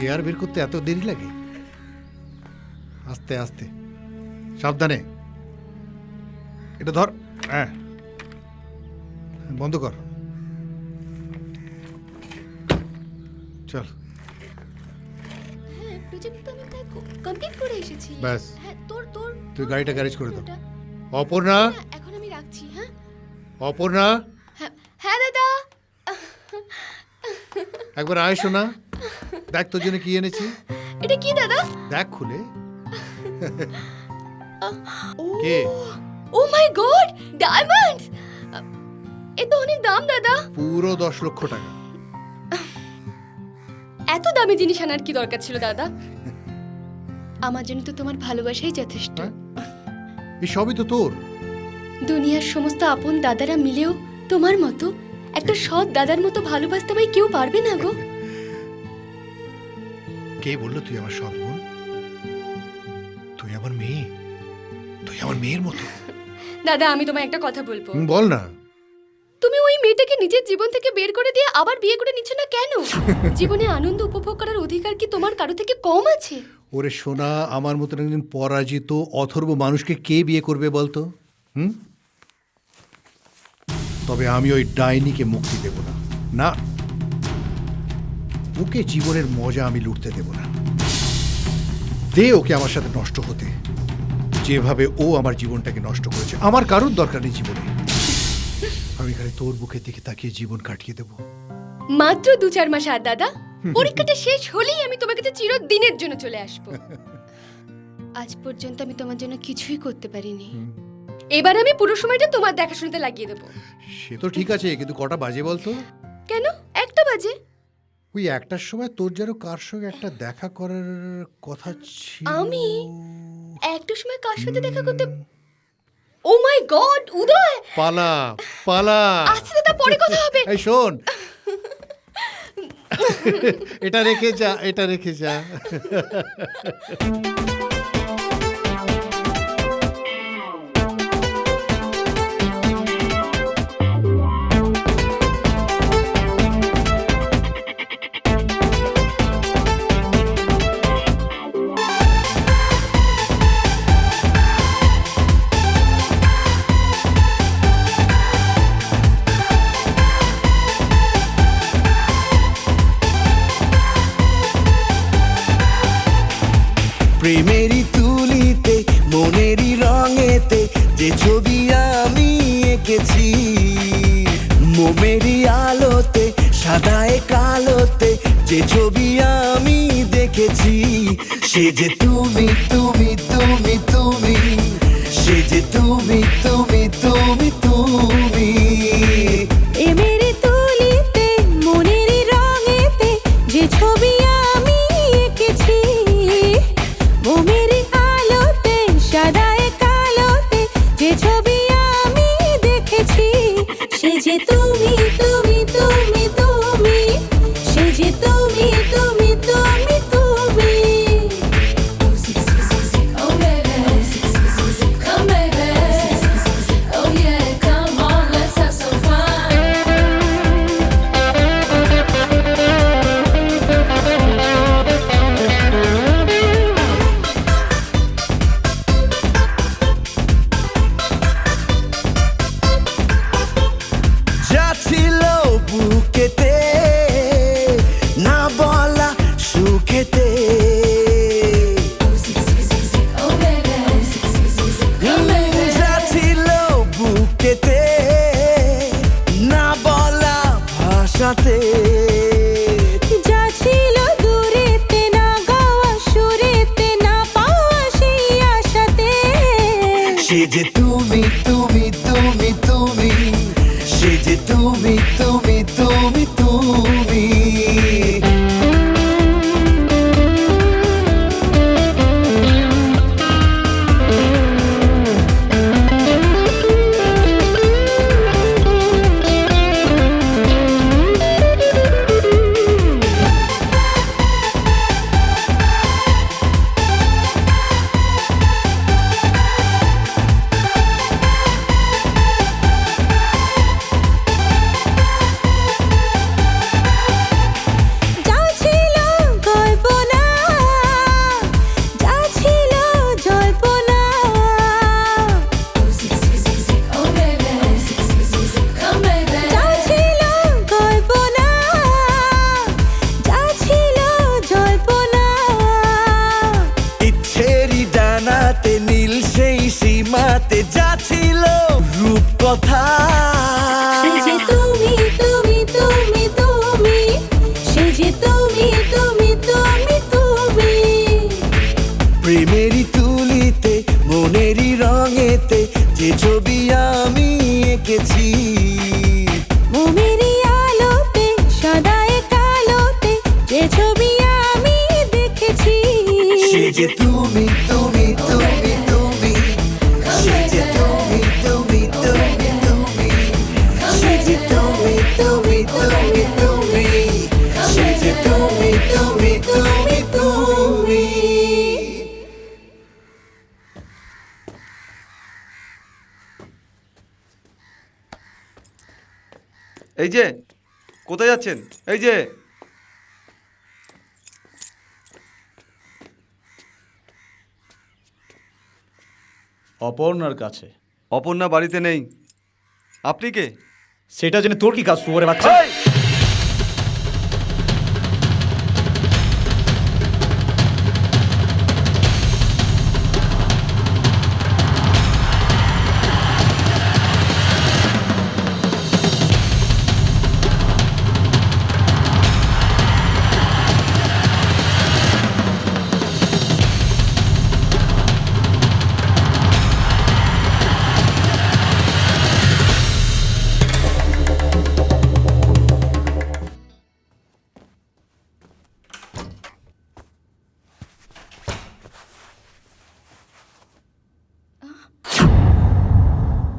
Chair বের করতে এত দেরি লাগে? আস্তে আস্তে, সাবধানে। এটা ধর। হ্যাঁ, বন্ধ কর। চল। হ্যাঁ, প্রজেক্ট তো আমি প্রায় কমপ্লিট করে এসেছি। ব্যাস। হ্যাঁ, তোর তোর তুই গাড়িটা গ্যারেজ করে দাও। অপর্ণা, হ্যাঁ, এখন আমি রাখছি। হ্যাঁ অপর্ণা, হ্যাঁ হ্যাঁ দাদা। একবার আয় শোনা, দেখ তোর জন্য কি এনেছি। এটা কি দাদা? দেখ খুলে। কে? ও মাই গড, ডায়মন্ডস! এ তো অনেক দাম দাদা। পুরো 10 লক্ষ টাকা। এত দামি জিনিস আনার কি দরকার ছিল দাদা? আমার জন্য তো তোমার ভালোবাসাই যথেষ্ট। এই সবই তো তোর। দুনিয়ার সমস্ত আপন দাদারা মিলেও তোমার মতো একটা সৎ দাদার মতো ভালোবাসতে আমায় কেউ পারবে না গো। কে বললো তুই আমার সৎ বোন? তুই আমার মেয়ে, তুই আমার মেয়ের মতো। দাদা, আমি তোমায় একটা কথা বলবো। বল না। তুমি ওই মেয়েটাকে নিজের জীবন থেকে বের করে দিয়ে আবার বিয়ে করে নিচ্ছ না কেন? জীবনে আনন্দ উপভোগ করার অধিকার কি তোমার কারো থেকে কম আছে? ওরে সোনা, আমার মতন একজন পরাজিত অথর্ব মানুষকে কে বিয়ে করবে বলতো? তবে আমি ওই ডাইনিকে মুক্তি দেব না। না, ওকে জীবনের মজা আমি লুটতে দেব না। দে ওকে আমার সাথে নষ্ট হতে, যেভাবে ও আমার জীবনটাকে নষ্ট করেছে। আমার কারোর দরকার নেই জীবনে। আমি খালি তোর বুকের দিকে তাকিয়ে জীবন কাটিয়ে দেব। মাত্র 2-4 মাস আর দাদা, পরীক্ষাটা শেষ হলেই আমি তোমার কাছে চিরদিনের জন্য চলে আসব। আজ পর্যন্ত আমি তোমার জন্য কিছুই করতে পারিনি। এবার আমি পুরো সময়টা তোমার দেখাশোনাতে লাগিয়ে দেবো। সে তো ঠিক আছে, কিন্তু কটা বাজে বলতো? কেন? 1টা বাজে। ওই 1টার সময় তোর যেন কার সঙ্গে একটা দেখা করার কথা ছিল। আমি 1টার সময় কার সাথে দেখা করতে? ও মাই গড, উদয়! পালা পালা। আচ্ছা দাদা, পরে কথা হবে। এই শোন, এটা রেখে যা, এটা রেখে যা। প্রেমেরই তুলিতে মনেরই রঙেতে যে ছবি আমি এঁকেছি, মোমেরই আলোতে সাদায় কালোতে যে ছবি আমি দেখেছি, সে যে তুমি তুমি তুমি তুমি, সে যে তুমি তুমি তুমি তুমি। প্রেমেরই তুলিতে মনেরই রঙেতে যে ছবি আমি এঁকেছি, মোমেরই আলোতে সাদায় কালোতে যে ছবি আমি দেখেছি, সে যে তুমি তুমি তুমি তুমি, সে যে তুমি তুমি তুমি তুমি। Oh baby, come baby, oh yeah, come on, let's have some fun. যা ছিল বুকেতে না বলা সুখেতে, Oh baby, come baby. যা ছিল বুকেতে না বলা ভাষাতে, যা ছিল দূরেতে না গাওয়া সুরেতে না পাওয়া সেই আশাতে, সে যে তুমি তুমি তুমি তুমি, সে যে তুমি তুমি তুমি তুমি। যা ছিল কল্পনা, যা ছিল জল্পনা, Oh baby, come baby. যা ছিল কল্পনা, যা ছিল জল্পনা, ইচ্ছেরই ডানাতে নীল সেই সীমাতে যা ছিল রূপকথা, সে যে তুমি তুমি তুমি তুমি, সে যে তুমি তুমি তুমি তুমি। প্রেমেরই তুলিতে মনেরই রঙেতে যে ছবি আমি এঁকেছি, মোমেরই আলোতে সাদায় কালোতে যে ছবি আমি দেখেছি, সে যে তুমি তুমি তুমি তুমি, সে যে তুমি তুমি তুমি তুমি, সে যে তুমি তুমি তুমি তুমি, সে যে তুমি তুমি তুমি তুমি। এই যে কোথায় যাচ্ছেন? এই যে অপর্ণার কাছে। অপর্ণা বাড়িতে নেই। আপনি কে? সেটা জেনে তোর কি কাজ, শুয়োরে বাচ্চা? এই!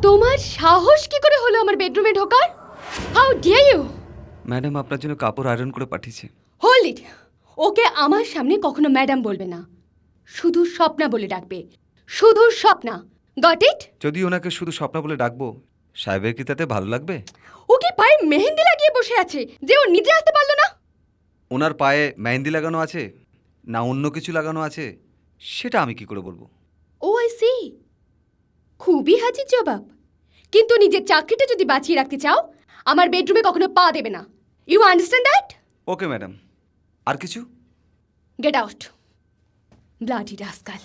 তোমার সাহস কি করে হলো আমার বেডরুমে ঢোকার? How deer you! ম্যাডাম আপনার জন্য কাপড় আয়রন করে পাঠিয়েছে। Hold it! ওকে আমার সামনে কখনো ম্যাডাম বলবে না, শুধু স্বপ্না বলে ডাকবে, শুধু স্বপ্না। Got it? যদি ওনাকে শুধু স্বপ্ন বলে ডাকবো, সাহেবের কি তাতে ভালো লাগবে? ও কি পায়ে মেহেন্দি লাগিয়ে বসে আছে যে ও নিজে আসতে পারলো না? ওনার পায়ে মেহেন্দি লাগানো আছে না অন্য কিছু লাগানো আছে সেটা আমি কি করে বলবো? ও আই সি, খুবই হাজির জবাব। কিন্তু নিজের চাকরিটা যদি বাঁচিয়ে রাখতে চাও, আমার বেডরুমে কখনো পা দেবে না। You understand that? Okay madam. আর কিছু? Get out. Bloody rascal.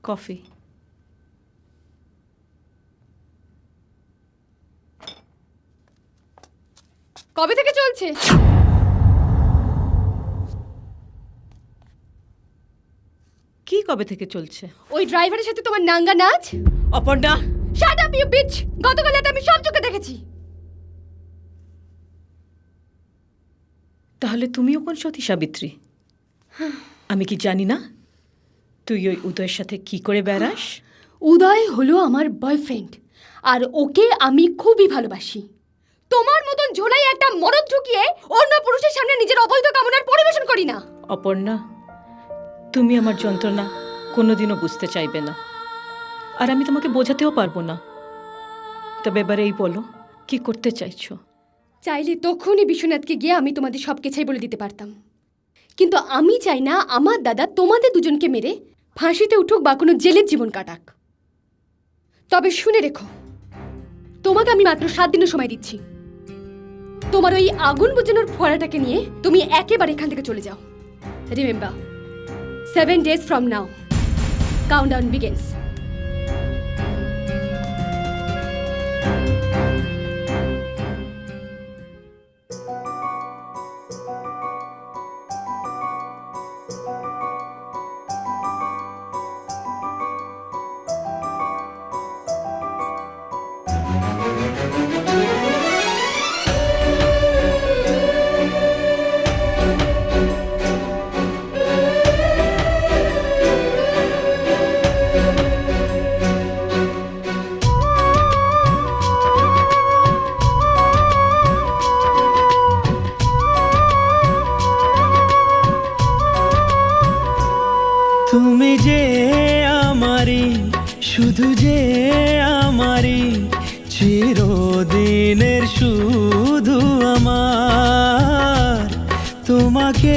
Coffee. কবে থেকে চলছে? কি কবে থেকে চলছে? ওই ড্রাইভারের সাথে তোমার নাঙ্গা নাচ। Aparna, shut up you bitch! গতকাল রাতে আমি সব চোখে দেখেছি। তাহলে তুমিও কোন সতী সাবিত্রী? আমি কি জানি না তুই ওই উদয়ের সাথে কি করে বেড়াস? উদয় হলো আমার বয়ফ্রেন্ড, আর ওকে আমি খুবই ভালোবাসি। তোমার মতন ঝোলাই একটা মরদ ঢুকিয়ে অন্য পুরুষের সামনে নিজের অবৈধ কামনার পরিবেশন করি না। অপর্ণা, তুমি আমার যন্ত্রণা কোনোদিনও বুঝতে চাইবে না, আর আমি তোমাকে বোঝাতেও পারবো না। তবে এবারে এই বলো, কি করতে চাইছো? চাইলে তখনই বিশ্বনাথকে গিয়ে আমি তোমাদের সব কিছুই বলে দিতে পারতাম, কিন্তু আমি চাই না আমার দাদা তোমাদের দুজনকে মেরে ফাঁসিতে উঠুক বা কোনো জেলের জীবন কাটাক। তবে শুনে রেখো, তোমাকে আমি মাত্র 7 দিনের সময় দিচ্ছি। তোমার ওই আগুন বুঝানোর ফোয়ারাটাকে নিয়ে তুমি একেবারে এখান থেকে চলে যাও। Remember, 7 days from now, countdown begins. তুমি যে আমারি, শুধু যে আমারি, চিরদিনের শুধু আমার। তোমাকে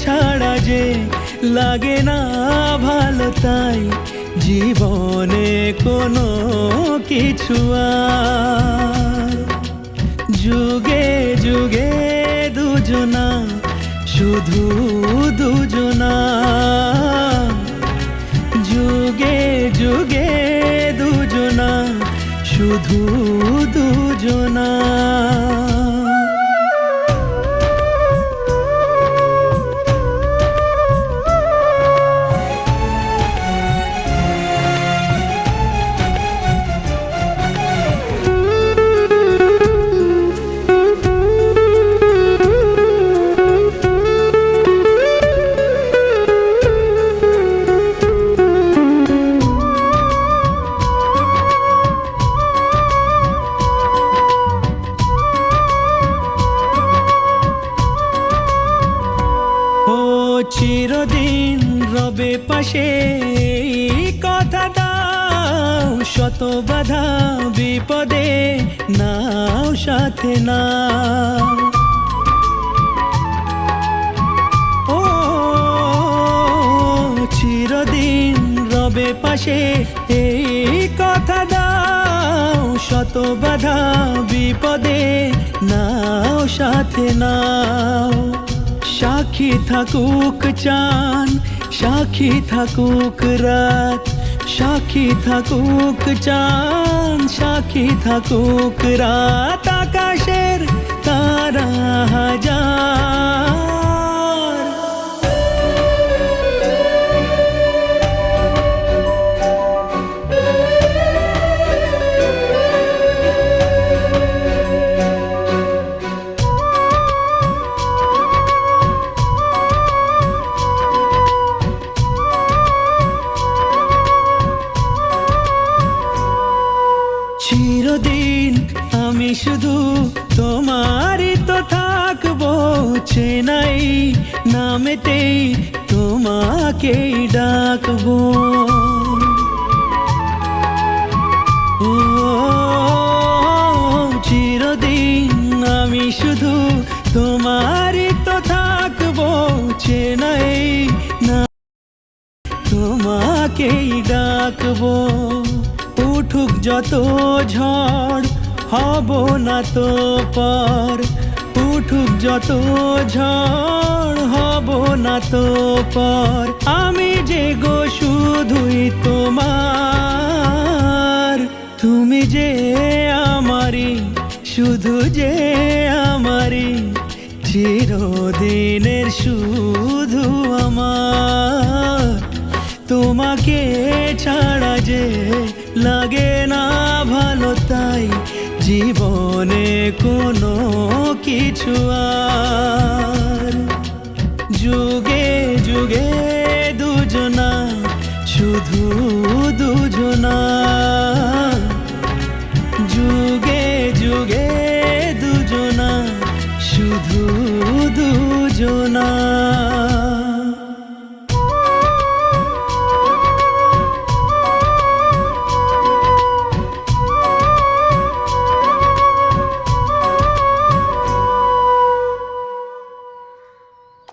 ছাড়া যে লাগে না ভালো, তাই জীবনে কোনো কিছু আর। যুগে যুগে দুজনা, শুধু দুজনা, যুগে যুগে দুজনা, শুধু দুজনা। চিরদিন রবে পাশে, কথা দাও, শত বাধা বিপদে নাও সাথে না। ও চিরদিন রবে পাশে, এই কথা দাও, শত বাধা বিপদে নাও সাথে নাও। সাক্ষী থাকুক চান, সাক্ষী থাকুক রাত, সাক্ষী থাকুক চান, সাক্ষী থাকুক রাত, আকাশের তারা হাজার। চিরদিন আমি শুধু তোমারই তো থাকবো, চেনাই নামেতেই তোমাকেই ডাকবো। ও চিরদিন আমি শুধু তোমারই তো থাকবো, চেনাই না তোমাকেই ডাকবো। উঠুক যত ঝড় হব না তো পার, উঠুক যত ঝড় হব না তো পার, আমি যে গো শুধুই তোমার, তুমি যে আমারি, শুধু যে আমারি, চিরদিনের শুধু আমার। তোমাকে ছাড়া যে লাগে না ভালো, তাই জীবনে কোনো কিছু আর। যুগে যুগে দুজনা, শুধু দুজনা, যুগে যুগে দুজনা, শুধু দুজনা।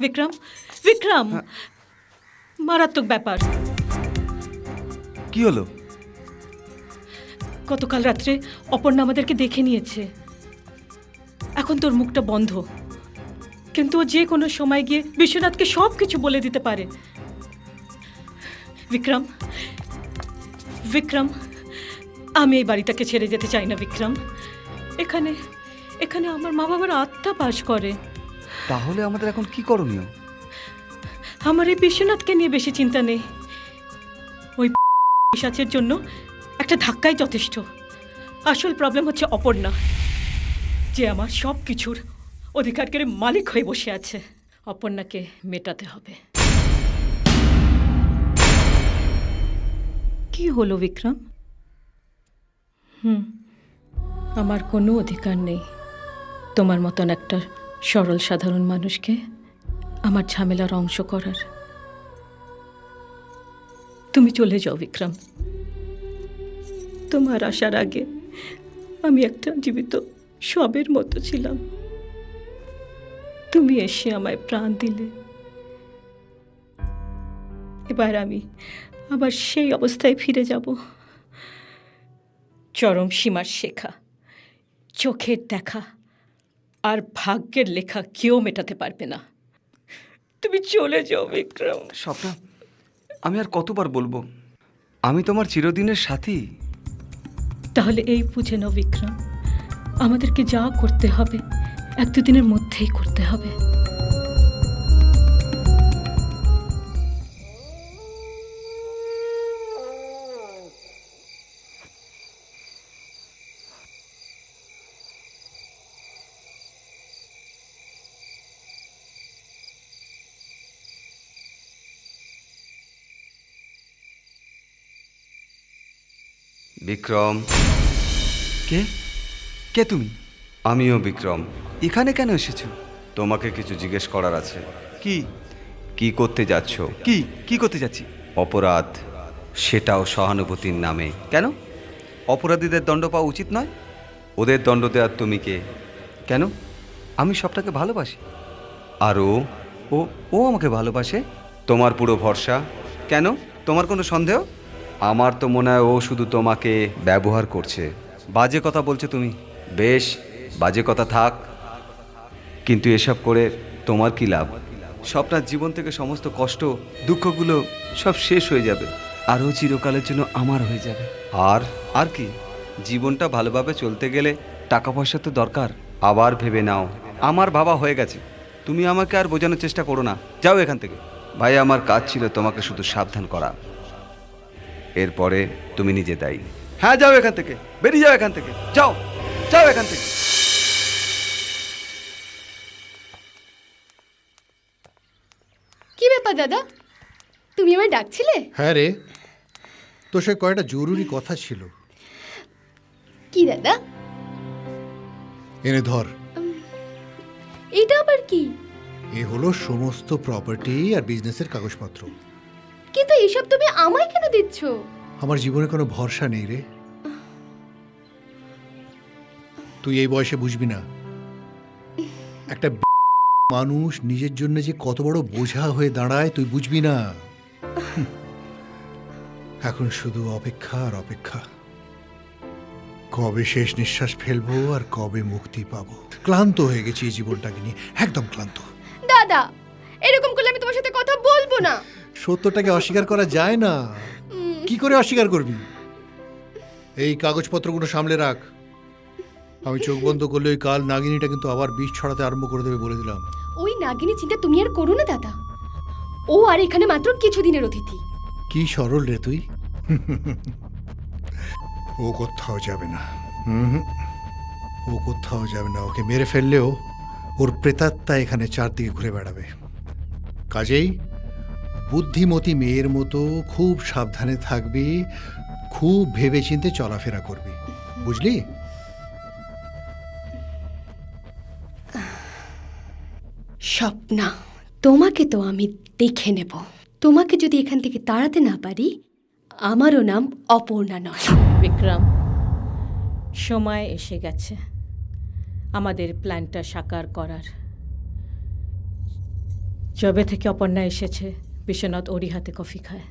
বিক্রম, বিক্রম, মারাত্মক ব্যাপার। কি হলো? গতকাল রাত্রে অপর্ণা আমাদেরকে দেখে নিয়েছে। এখন তোর মুখটা বন্ধ, কিন্তু ও যে কোনো সময় গিয়ে বিশ্বনাথকে সব কিছু বলে দিতে পারে। বিক্রম, বিক্রম, আমি এই বাড়িটাকে ছেড়ে যেতে চাই না বিক্রম। এখানে এখানে আমার মা বাবার আত্মা বাস করে। তাহলে আমাদের এখন কি করণীয়? আমার এই বিশ্বনাথকে নিয়ে বেশি চিন্তা নেই। ওই পিশাচের জন্য একটা ধাক্কাই যথেষ্ট। আসল প্রবলেম হচ্ছে অপর্ণা, যে আমার সব কিছুর অধিকার করে মালিক হয়ে বসে আছে। অপর্ণাকে মেটাতে হবে। কি হলো বিক্রম? আমার কোনো অধিকার নেই তোমার মতন একটা সরল সাধারণ মানুষকে আমার ঝামেলার অংশ করার। তুমি চলে যাও বিক্রম। তোমার আসার আগে আমি একটা জীবিত শবের মতো ছিলাম। তুমি এসে আমায় প্রাণ দিলে। এবার আমি আবার সেই অবস্থায় ফিরে যাব। চরম সীমার শেখা, চোখের দেখা আর ভাগ্যের লেখা কেউ মেটাতে পারবে না। তুমি চলে যাও বিক্রম। স্বপ্না, আমি আর কতবার বলবো আমি তোমার চিরদিনের সাথী? তাহলে এই বুঝে নাও বিক্রম, আমাদেরকে যা করতে হবে 1-2 দিনের মধ্যেই করতে হবে। বিক্রম। কে কে তুমি? আমিও বিক্রম। এখানে কেন এসেছো? তোমাকে কিছু জিজ্ঞেস করার আছে। কি? কি করতে যাচ্ছ? কি কি করতে যাচ্ছি? অপরাধ, সেটাও সহানুভূতির নামে। কেন? অপরাধীদের দণ্ড পাওয়া উচিত নয়? ওদের দণ্ড দেওয়ার তুমি কে? কেন? আমি সবটাকে ভালোবাসি। আর ও ও আমাকে ভালোবাসে। তোমার পুরো ভরসা। কেন? তোমার কোনো সন্দেহ? আমার তো মনে হয় ও শুধু তোমাকে ব্যবহার করছে। বাজে কথা বলছো তুমি। বেশ, বাজে কথা থাক, কিন্তু এসব করে তোমার কি লাভ? স্বপ্নার জীবন থেকে সমস্ত কষ্ট দুঃখগুলো সব শেষ হয়ে যাবে, আরও চিরকালের জন্য আমার হয়ে যাবে। আর কি, জীবনটা ভালোভাবে চলতে গেলে টাকা পয়সা তো দরকার। আবার ভেবে নাও, আমার ভাবা হয়ে গেছে, তুমি আমাকে আর বোঝানোর চেষ্টা করো না, যাও এখান থেকে। ভাই, আমার কাজ ছিল তোমাকে শুধু সাবধান করা, এরপরে তুমি নিজে দায়ী। হ্যাঁ, যাও এখান থেকে, বেরিয়ে যাও এখান থেকে, যাও যাও এখান থেকে। কি ব্যাপার দাদা, তুমি আমায় ডাকছিলে? হ্যাঁ রে, তোর সে কয়েকটা জরুরি কথা ছিল। কি দাদা? এনে ধর। এটা আবার কি? এ হলো সমস্ত প্রপার্টি আর বিজনেসের কাগজপত্র। কিন্তু এসব তুমি আমায় কেন দিচ্ছ? আমার জীবনে কোনো ভরসা নেই রে। তুই এই বয়সে বুঝবি না একটা মানুষ নিজের জন্য যে কত বড় বোঝা হয়ে দাঁড়ায়, তুই বুঝবি না। এখন শুধু অপেক্ষা আর অপেক্ষা, কবে শেষ নিঃশ্বাস ফেলবো আর কবে মুক্তি পাবো। ক্লান্ত হয়ে গেছি এই জীবনটাকে নিয়ে, একদম ক্লান্ত। দাদা, এরকম করলে আমি তোমার সাথে কথা বলবো না। সত্যটাকে অস্বীকার করা যায় না। কি করে অস্বীকার করবি? এই কাগজপত্রগুলো সামলে রাখ। আমি চোখ বন্ধ করলে ওই কাল নাগিনীটা কিন্তু আবার বিষ ছড়াতে আরম্ভ করে দেবে, বলে দিলাম। ওই নাগিনী চিন্তা তুমি আর করো না দাদা, ও আর এখানে মাত্র কিছুদিনের অতিথি। কি সরল রে তুই। ও কোথাও যাবে না, ও কোথাও যাবে না। ওকে মেরে ফেললেও ওর প্রেতাত্মা এখানে চারদিকে ঘুরে বেড়াবে। কাজেই বুদ্ধিমতী মেয়ের মতো খুব সাবধানে থাকবি, খুব ভেবেচিন্তে চলাফেরা করবি, বুঝলি? স্বপ্না, তোমাকে তো আমি দেখে নেব। তোমাকে যদি এখান থেকে তাড়াতে না পারি, আমারও নাম অপর্ণা নয়। বিক্রম, সময় এসে গেছে আমাদের প্ল্যানটা সাকার করার। যবে থেকে অপর্ণা এসেছে, বিশ্বনাথ ওরই হাতে কফি খায়।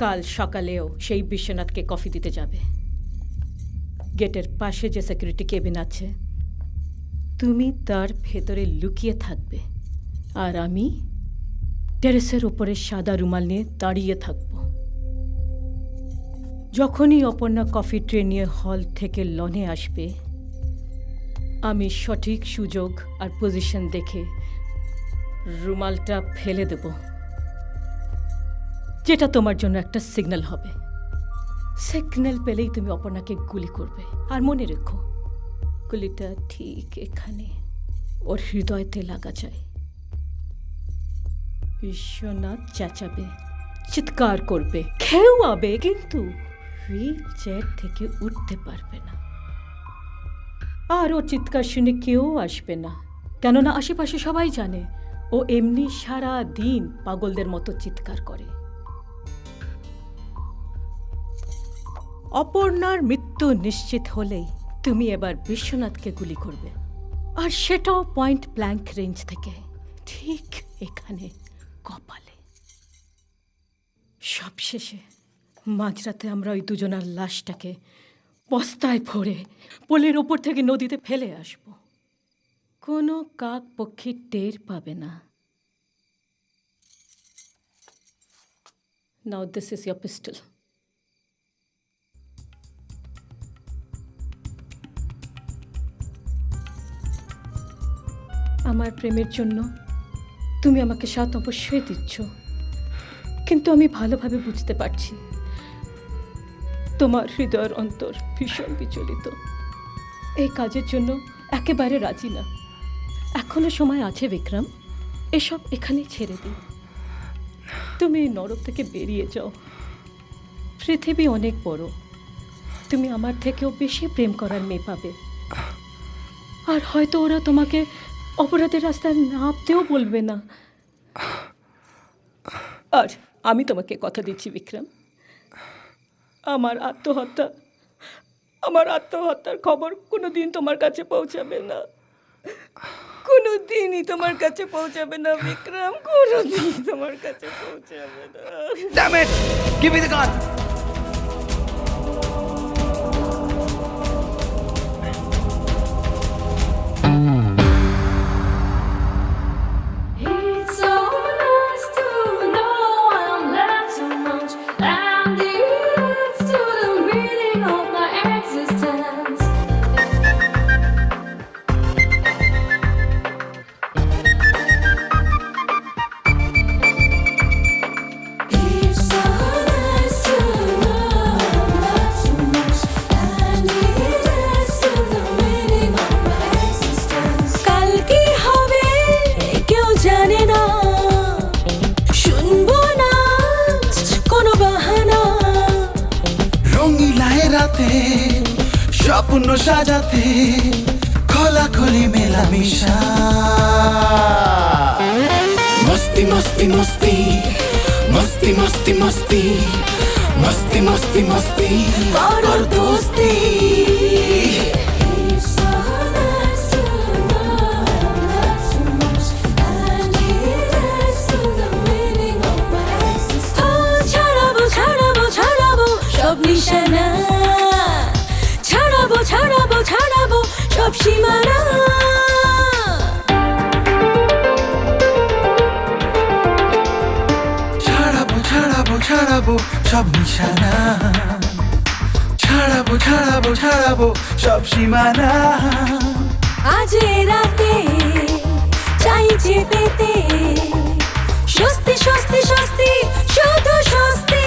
কাল সকালেও সেই বিশ্বনাথকে কফি দিতে যাবে। গেটের পাশে যে সিকিউরিটি কেবিন আছে, তুমি তার ভেতরে লুকিয়ে থাকবে, আর আমি টেরেসের উপরে সাদা রুমাল নিয়ে দাঁড়িয়ে থাকব। যখনই অপর্ণা কফি ট্রে নিয়ে হল থেকে লনে আসবে, আমি সঠিক সুযোগ আর পজিশন দেখে রুমালটা ফেলে দেব, যেটা তোমার জন্য একটা সিগন্যাল হবে। সিগন্যাল পেলেই তুমি অপর্ণাকে গুলি করবে। আর মনে রেখো, গুলিটা ঠিক এখানে ওর হৃদয়তে লাগা যায়। বিশ্বনাথ চেঁচাবে, চিৎকার করবে, খেউয়াবে, কিন্তু হুইল চেয়ার থেকে উঠতে পারবে না। আর ও চিৎকার শুনে কেউ আসবে না, কেননা আশেপাশে সবাই জানে ও এমনি সারা দিন পাগলদের মতো চিৎকার করে। অপর্ণার মৃত্যু নিশ্চিত হলেই তুমি এবার বিশ্বনাথকে গুলি করবে, আর সেটাও পয়েন্ট ব্ল্যাঙ্ক রেঞ্জ থেকে, ঠিক এখানে কপালে। সবশেষে মাঝরাতে আমরা ওই দুজনার লাশটাকে বস্তায় ভরে পোলের ওপর থেকে নদীতে ফেলে আসব। কোনো কাক পক্ষী টের পাবে না। নাও দিস ইজ ইয়োর পিস্টল। আমার প্রেমের জন্য তুমি আমাকে সাথ অবশ্যই দিচ্ছ, কিন্তু আমি ভালোভাবে বুঝতে পারছি তোমার হৃদয়ের অন্তর ভীষণ বিচলিত। এই কাজের জন্য একেবারে রাজি না। এখনো সময় আছে বিক্রম, এসব এখানেই ছেড়ে দিই। তুমি এই নরক থেকে বেরিয়ে যাও। পৃথিবী অনেক বড়, তুমি আমার থেকেও বেশি প্রেম করার মেয়ে পাবে। আর হয়তো ওরা তোমাকে অপরাধের রাস্তায় নামতেও বলবে না। আর আমি তোমাকে কথা দিচ্ছি বিক্রম, আমার আত্মহত্যার খবর কোনোদিন তোমার কাছে পৌঁছাবে না। কোনোদিনই তোমার কাছে পৌঁছাবে না বিক্রম, কোনোদিন তোমার কাছে পৌঁছাবে না। Damn it! Give me the gun! It's স্বপ্ন সাজাতে খোলাখুলি মেলামেশা মস্তি মস্তি মস্তি মস্তি মস্তি মস্তি মস্তি মস্তি মস্তি কর দোস্তি সব নিশানা ছাড়াবো ছাড়াবো ছাড়াবো সব সীমানা ছাড়াবো ছাড়াবো ছাড়াবো সব নিশানা ছাড়াবো ছাড়াবো ছাড়াবো সব সীমানা আজ রাতে চাইছে পেতে স্বস্তি স্বস্তি স্বস্তি শুধু স্বস্তি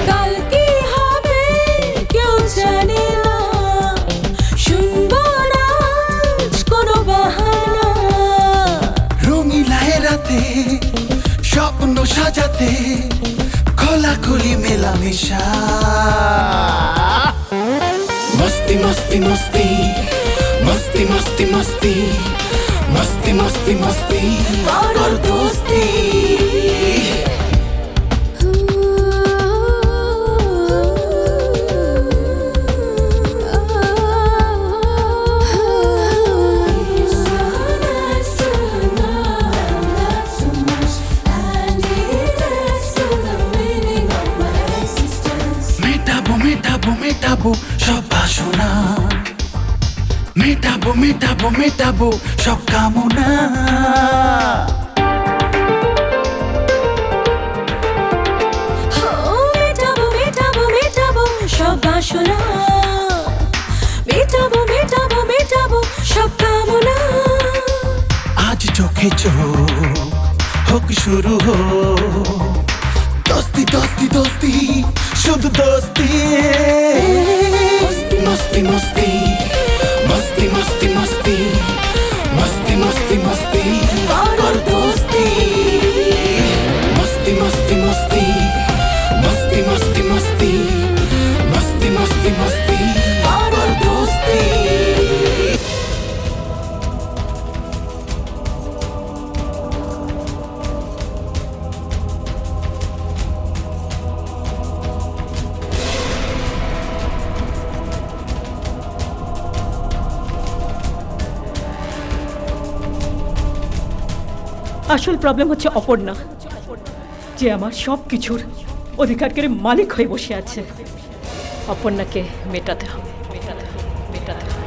কাল কি হবে কেউ জানে না শুনবো না আজ কোনো বাহানা রঙিলায় রাতে স্বপ্ন সাজাতে খোলাখুলি মেলামেশা মস্তি মস্তি মস্তি মস্তি মস্তি মস্তি মস্তি মস্তি মস্তি কর দোস্তি মেটাবো মেটাবো মেটাবো সব বাসনা মেটাবো মেটাবো মেটাবো সব কামনা মেটাবো মেটাবো মেটাবো সব বাসনা মেটাবো মেটাবো মেটাবো সব কামনা আজ চোখে চোখ হোক শুরু হোক দোস্তি দোস্তি দোস্তি শুধু দোস্তি মস্তি মস্তি মস্তি মস্তি মস্তি মস্তি মস্তি মস্তি কর দোস্তি মস্তি মস্তি মস্তি মস্তি মস্তি মস্তি মস্তি মস্তি মস্তি কর দোস্তি আসল প্রবলেম হচ্ছে অপর্ণা, যে আমার সব কিছুর অধিকারকারী মালিক হয়ে বসে আছে। অপর্ণাকে মেটাতে হবে, মেটাতে হবে, মেটাতে হবে।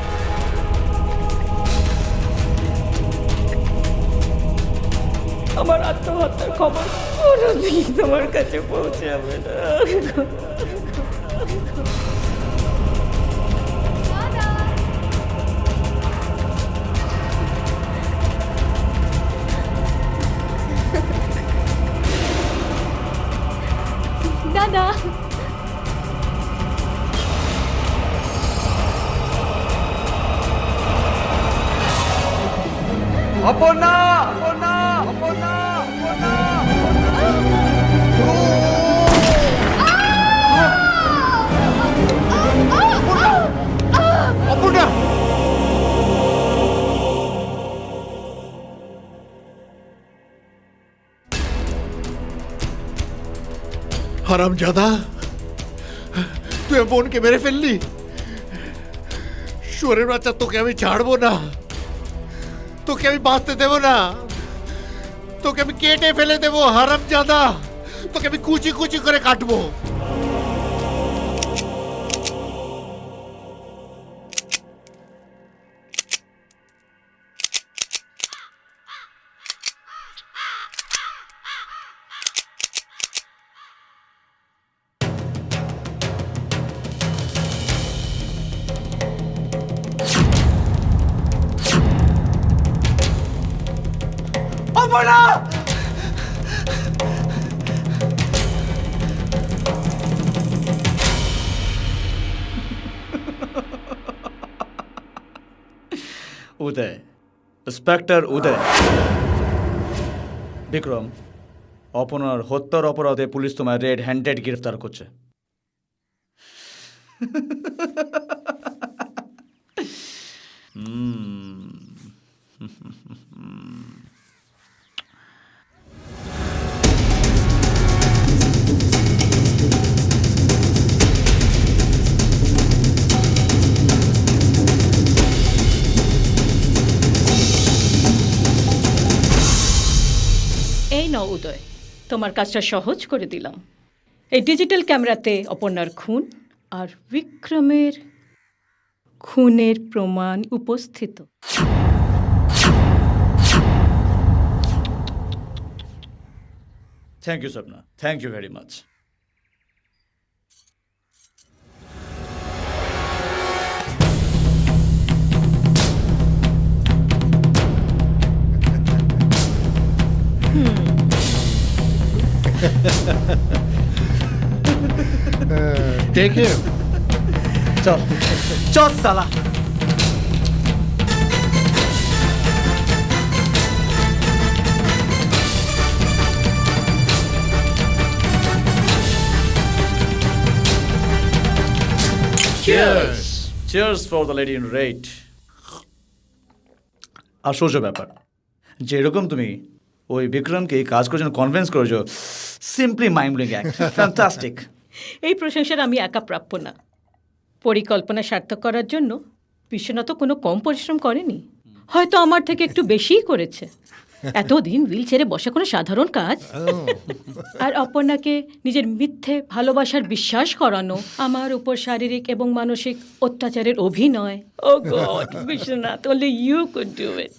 আমার আত্মহত্যার খবর কোনোদিন তোমার কাছে পৌঁছাবে না। দাদা অপর্ণা অপর্ণা অপর্ণা অপর্ণা অপর্ণা হারামজাদা তুই আমার বোনকে মেরে ফেললি। শুয়োরের বাচ্চা, তোকে আমি ছাড়বো না, তোকে আমি বাঁচতে দেবো না, তোকে আমি কেটে ফেলে দেবো হারামজাদা, তোকে আমি কুচি কুচি করে কাটবো। অপর্ণা उदय, इंस्पेक्टर उदय। বিক্রম, অপনার হত্যার অপরাধে পুলিশ তোমায় রেড হ্যান্ডেড গ্রেফতার করছে। এই নাও উদয়, তোমার কাজটা সহজ করে দিলাম। এই ডিজিটাল ক্যামেরাতে অপর্ণার খুন আর বিক্রমের খুনের প্রমাণ উপস্থিত। Thank you Swapna, thank you very much. Take care. চল চল সালা। Cheers! Cheers for the lady in red. আশ্চর্য ব্যাপার, যেরকম তুমি ওই বিক্রমকে এই কাজ করার জন্য কনভিন্স করেছো, simply mind blowing act, fantastic. এই প্রশংসার আমি একা প্রাপ্য না। পরিকল্পনা সার্থক করার জন্য বিশ্বনাথ কোনো কম পরিশ্রম করেনি, হয়তো আমার থেকে একটু বেশিই করেছে। এতদিন হুইল চেয়ারে বসা কোনো সাধারণ কাজ। আর অপর্ণাকে নিজের মিথ্যে ভালোবাসার বিশ্বাস করানো, আমার উপর শারীরিক এবং মানসিক অত্যাচারের অভিনয়। Oh God Biswanath, only you could do it.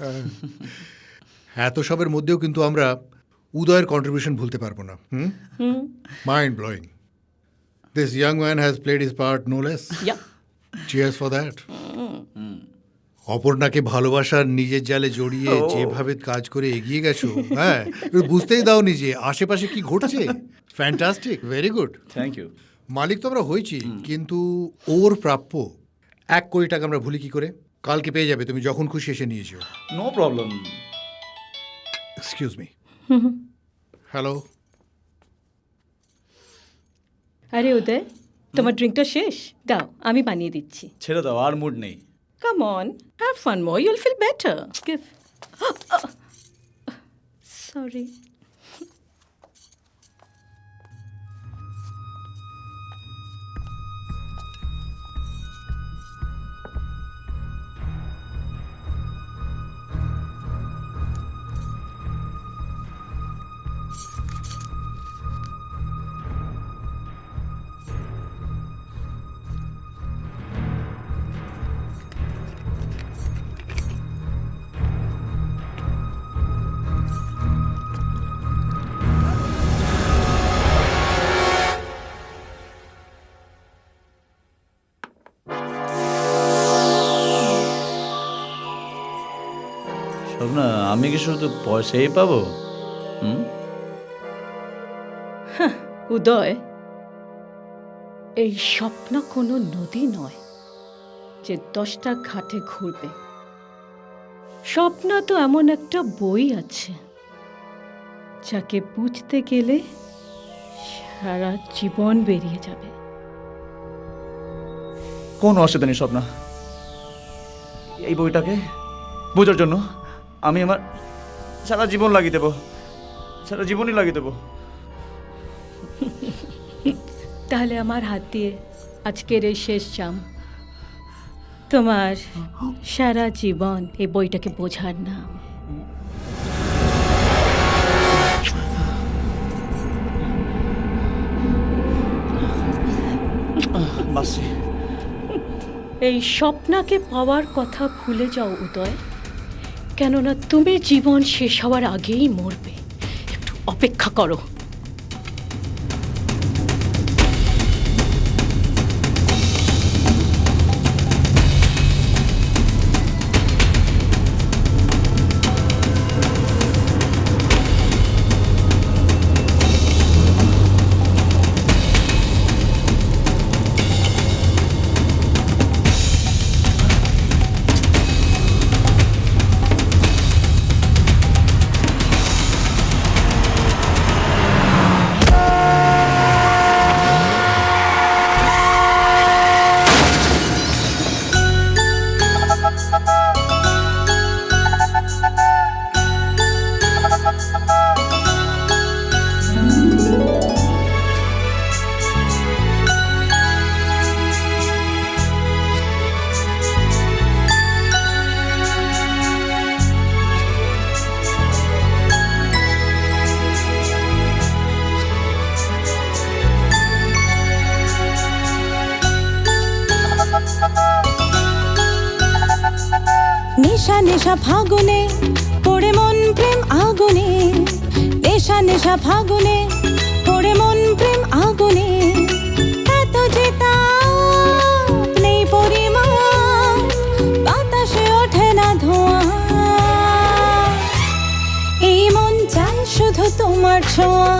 এত সবের মধ্যেও কিন্তু আমরা উদয়ের কন্ট্রিবিউশন ভুলতে পারবো না। Mind blowing. This young man has played his part no less. Yeah. Cheers for that. অপর্ণাকে ভালোবাসার নিজের জালে জড়িয়ে যেভাবে কাজ করে এগিয়ে গেছো, হ্যাঁ, বুঝতেই দাও নিজে আশেপাশে কি ঘটছে। Fantastic, very good. Thank you. মালিক তো আমরা হয়েছি, কিন্তু ওর প্রাপ্য 1 কোটি টাকা আমরা ভুলি কি করে? কালকে পেয়ে যাবে, তুমি যখন খুশি এসে নিয়েছো। No problem. Excuse me. Hello. আরে উদয়, তোমার ড্রিঙ্কটা শেষ? দাও, আমি বানিয়ে দিচ্ছি। ছেড়ে দাও, আর মুড নেই। Come on, have fun more. You'll feel better. Give. Sorry. Swapna, আমি কি শুধু পয়সাই পাবো? উদয়, এই স্বপ্ন কোনো নদী নয় যে 10টা ঘাটে ঘুরবে। স্বপ্ন তো এমন একটা বই আছে যাকে বুঝতে গেলে সারা জীবন বেরিয়ে যাবে। কোনো অসুবিধা নেই স্বপ্না, এই বইটাকে বোঝার জন্য আমি আমার সারা জীবন লাগিয়ে দেবো, সারা জীবনই লাগিয়ে দেবো। তাহলে আমার হাত দিয়ে আজকের এই শেষ জাম, তোমার সারা জীবন এই বইটাকে বোঝার নাম। বাসি, এই স্বপ্নকে পাওয়ার কথা ভুলে যাও উদয়, কেননা তুমি জীবন শেষ হওয়ার আগেই মরবে। একটু অপেক্ষা করো। নেশা ফাগুনে পড়ে মন প্রেম আগুনে, নেশা নেশা ফাগুনে পড়ে মন প্রেম আগুনে, এত যেটা নেই পরিমাণ, বাতাসে ওঠে না ধোঁয়া, এই মন চাই শুধু তোমার ছোঁয়া,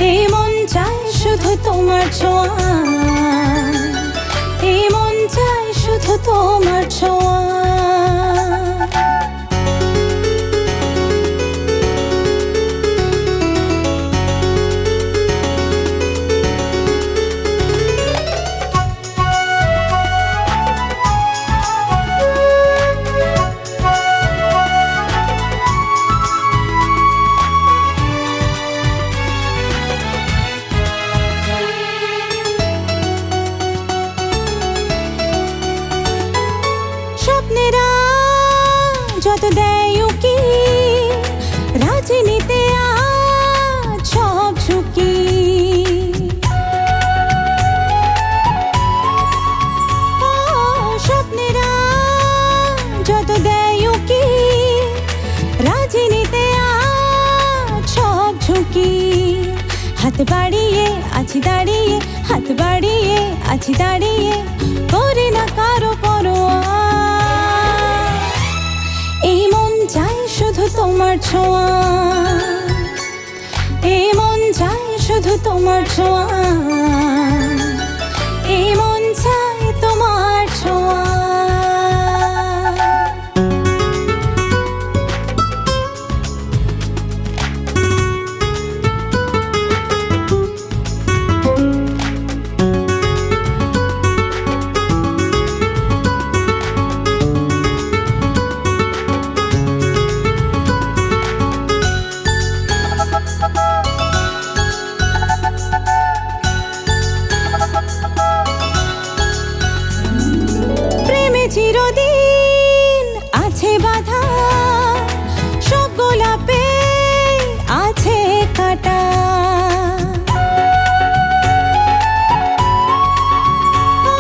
এই মন চাই শুধু তোমার ছোঁয়া, এই মন চাই শুধু তোমার ছোঁয়া। স্বপ্নেরা যত দেয় উকি, রাজনীতে আজ সব ঝুঁকি, ও স্বপ্নেরা যত দেয় উকি, রাজনীতে আজ সব ঝুঁকি, হাত বাড়িয়ে আছি দাঁড়িয়ে, হাত বাড়িয়ে আছি দাঁড়িয়ে, করি না কারো পরোয়া, এই মন চাই শুধু তোমার ছোঁয়া, এই মন চাই শুধু তোমার ছোঁয়া, এই মন চাই তোমার ছোঁয়া। প্রেমে চিরদিন আছে বাধা, সব গোলাপে আছে কাঁটা, ও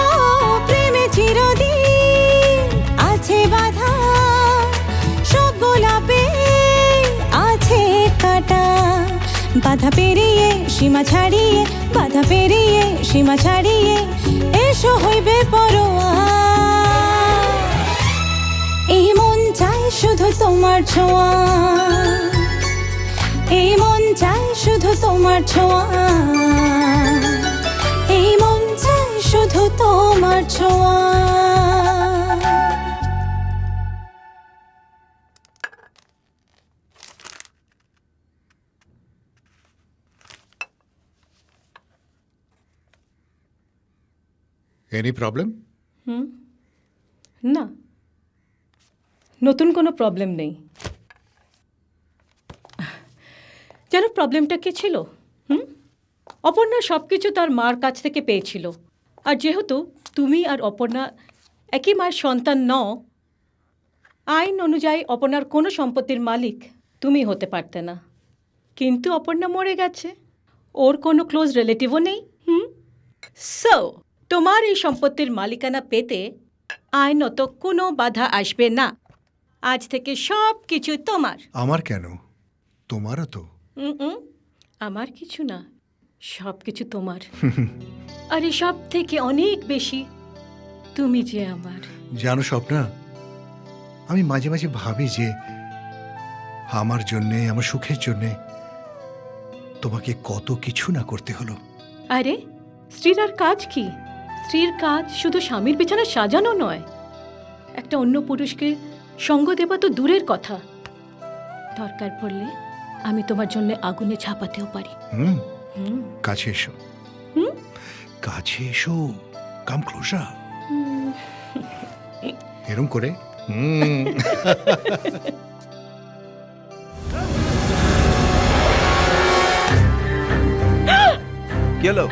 প্রেমে চিরদিন আছে বাধা, সব গোলাপে আছে কাঁটা, বাধা পেরিয়ে সীমা ছাড়িয়ে, বাধা পেরিয়ে সীমা ছাড়িয়ে, এসো হইবে পরোয়া, এই মন চাই শুধু তোমার ছোঁয়া, এই মন চাই শুধু তোমার ছোঁয়া, এই মন চাই শুধু তোমার ছোঁয়া। Any problem? না, নতুন কোনো প্রবলেম নেই। যেন প্রবলেমটা কি ছিল? অপর্ণা সব কিছু তার মার কাছ থেকে পেয়েছিল, আর যেহেতু তুমি আর অপর্ণা একই মায়ের সন্তান নও, আইন অনুযায়ী অপর্ণার কোনো সম্পত্তির মালিক তুমি হতে পারতে না। কিন্তু অপর্ণা মরে গেছে, ওর কোনো ক্লোজ রিলেটিভও নেই। সো তোমার এই সম্পত্তির মালিকানা পেতে আইনত কোনো বাধা আসবে না। আজ থেকে সব কিছু তোমার। আমার কেন? তোমারও তো। আমার কিছু না, সব কিছু তোমার। আরে সব থেকে অনেক বেশি তুমি যে আমার। জানো স্বপ্না, আমি মাঝে মাঝে ভাবি যে আমার জন্যে, আমার সুখের জন্যে তোমাকে কত কিছু না করতে হলো। আরে স্ত্রীর আর কাজ কি? স্ত্রীর কাজ শুধু স্বামীর বিছানা সাজানো নয়, একটা অন্য পুরুষকে সঙ্গ দেবা তো দূরের কথা, দরকার পড়লে আমি তোমার জন্য আগুনে ঝাঁপাতেও পারি। কাছে এসো, কাছে এসো, কাম ক্লোজার, এরম করে। কি হলো?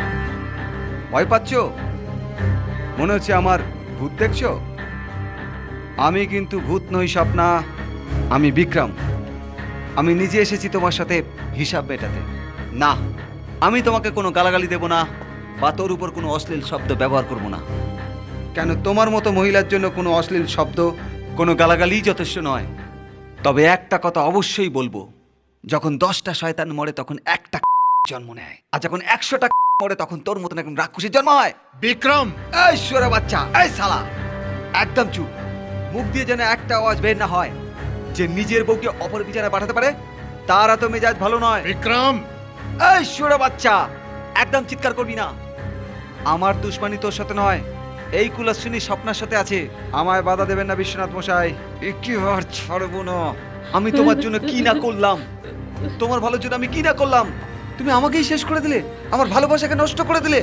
ভয় পাচ্ছ? মনে হচ্ছে আমার ভূত দেখছো? আমি কিন্তু ভূত নই স্বপ্না, আমি বিক্রম। আমি নিজে এসেছি তোমার সাথে হিসাব মেটাতে। না, আমি তোমাকে কোনো গালাগালি দেব না বা তোর উপর কোনো অশ্লীল শব্দ ব্যবহার করব না। কেন তোমার মতো মহিলার জন্য কোনো অশ্লীল শব্দ কোনো গালাগালি যথেষ্ট নয়, তবে একটা কথা অবশ্যই বলবো, যখন 10টা শয়তান মরে তখন একটা জন্ম নেয়, আর যখন 100টা মরে তখন তোর মতন একদম রাক্ষসীর জন্ম হয়। বিক্রম! এই শোরে বাচ্চা, এই শালা, একদম চুপ। মুখ দিয়ে যেন একটা আওয়াজ বের না হয়। যে নিজের বউকে অপর বিচারে পাঠাতে পারে তার এত মেজাজ ভালো নয়। বিক্রম! এই শোরে বাচ্চা, একদম চিৎকার করবি না। আমার দুশ্মনী তোর সাথে নয়, এই কুলাশ্বিনী স্বপ্নার সাথে আছে। আমায় বাধা দেবেন না বিশ্বনাথ মশাই, একেবার ছাড়বো না। আমি তোমার জন্য কি না করলাম, তোমার ভালোর জন্য আমি কি না করলাম। তুমি আমাকেই শেষ করে দিলে, আমার ভালোবাসাকে নষ্ট করে দিলে।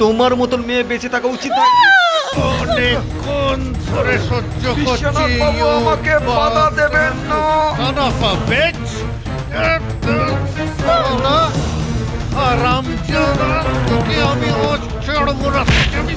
তোমার মতন মেয়ে বেঁচে থাকা উচিত নয়। অনেকক্ষণ ধরে সহ্য করছি। বিশ্বনাথ বাবু, আমাকে বাধা দেবেন না। Son of a bitch! শালা, হারামজাদা, তোকে আমি আজ ছাড়বো না। তোকে আমি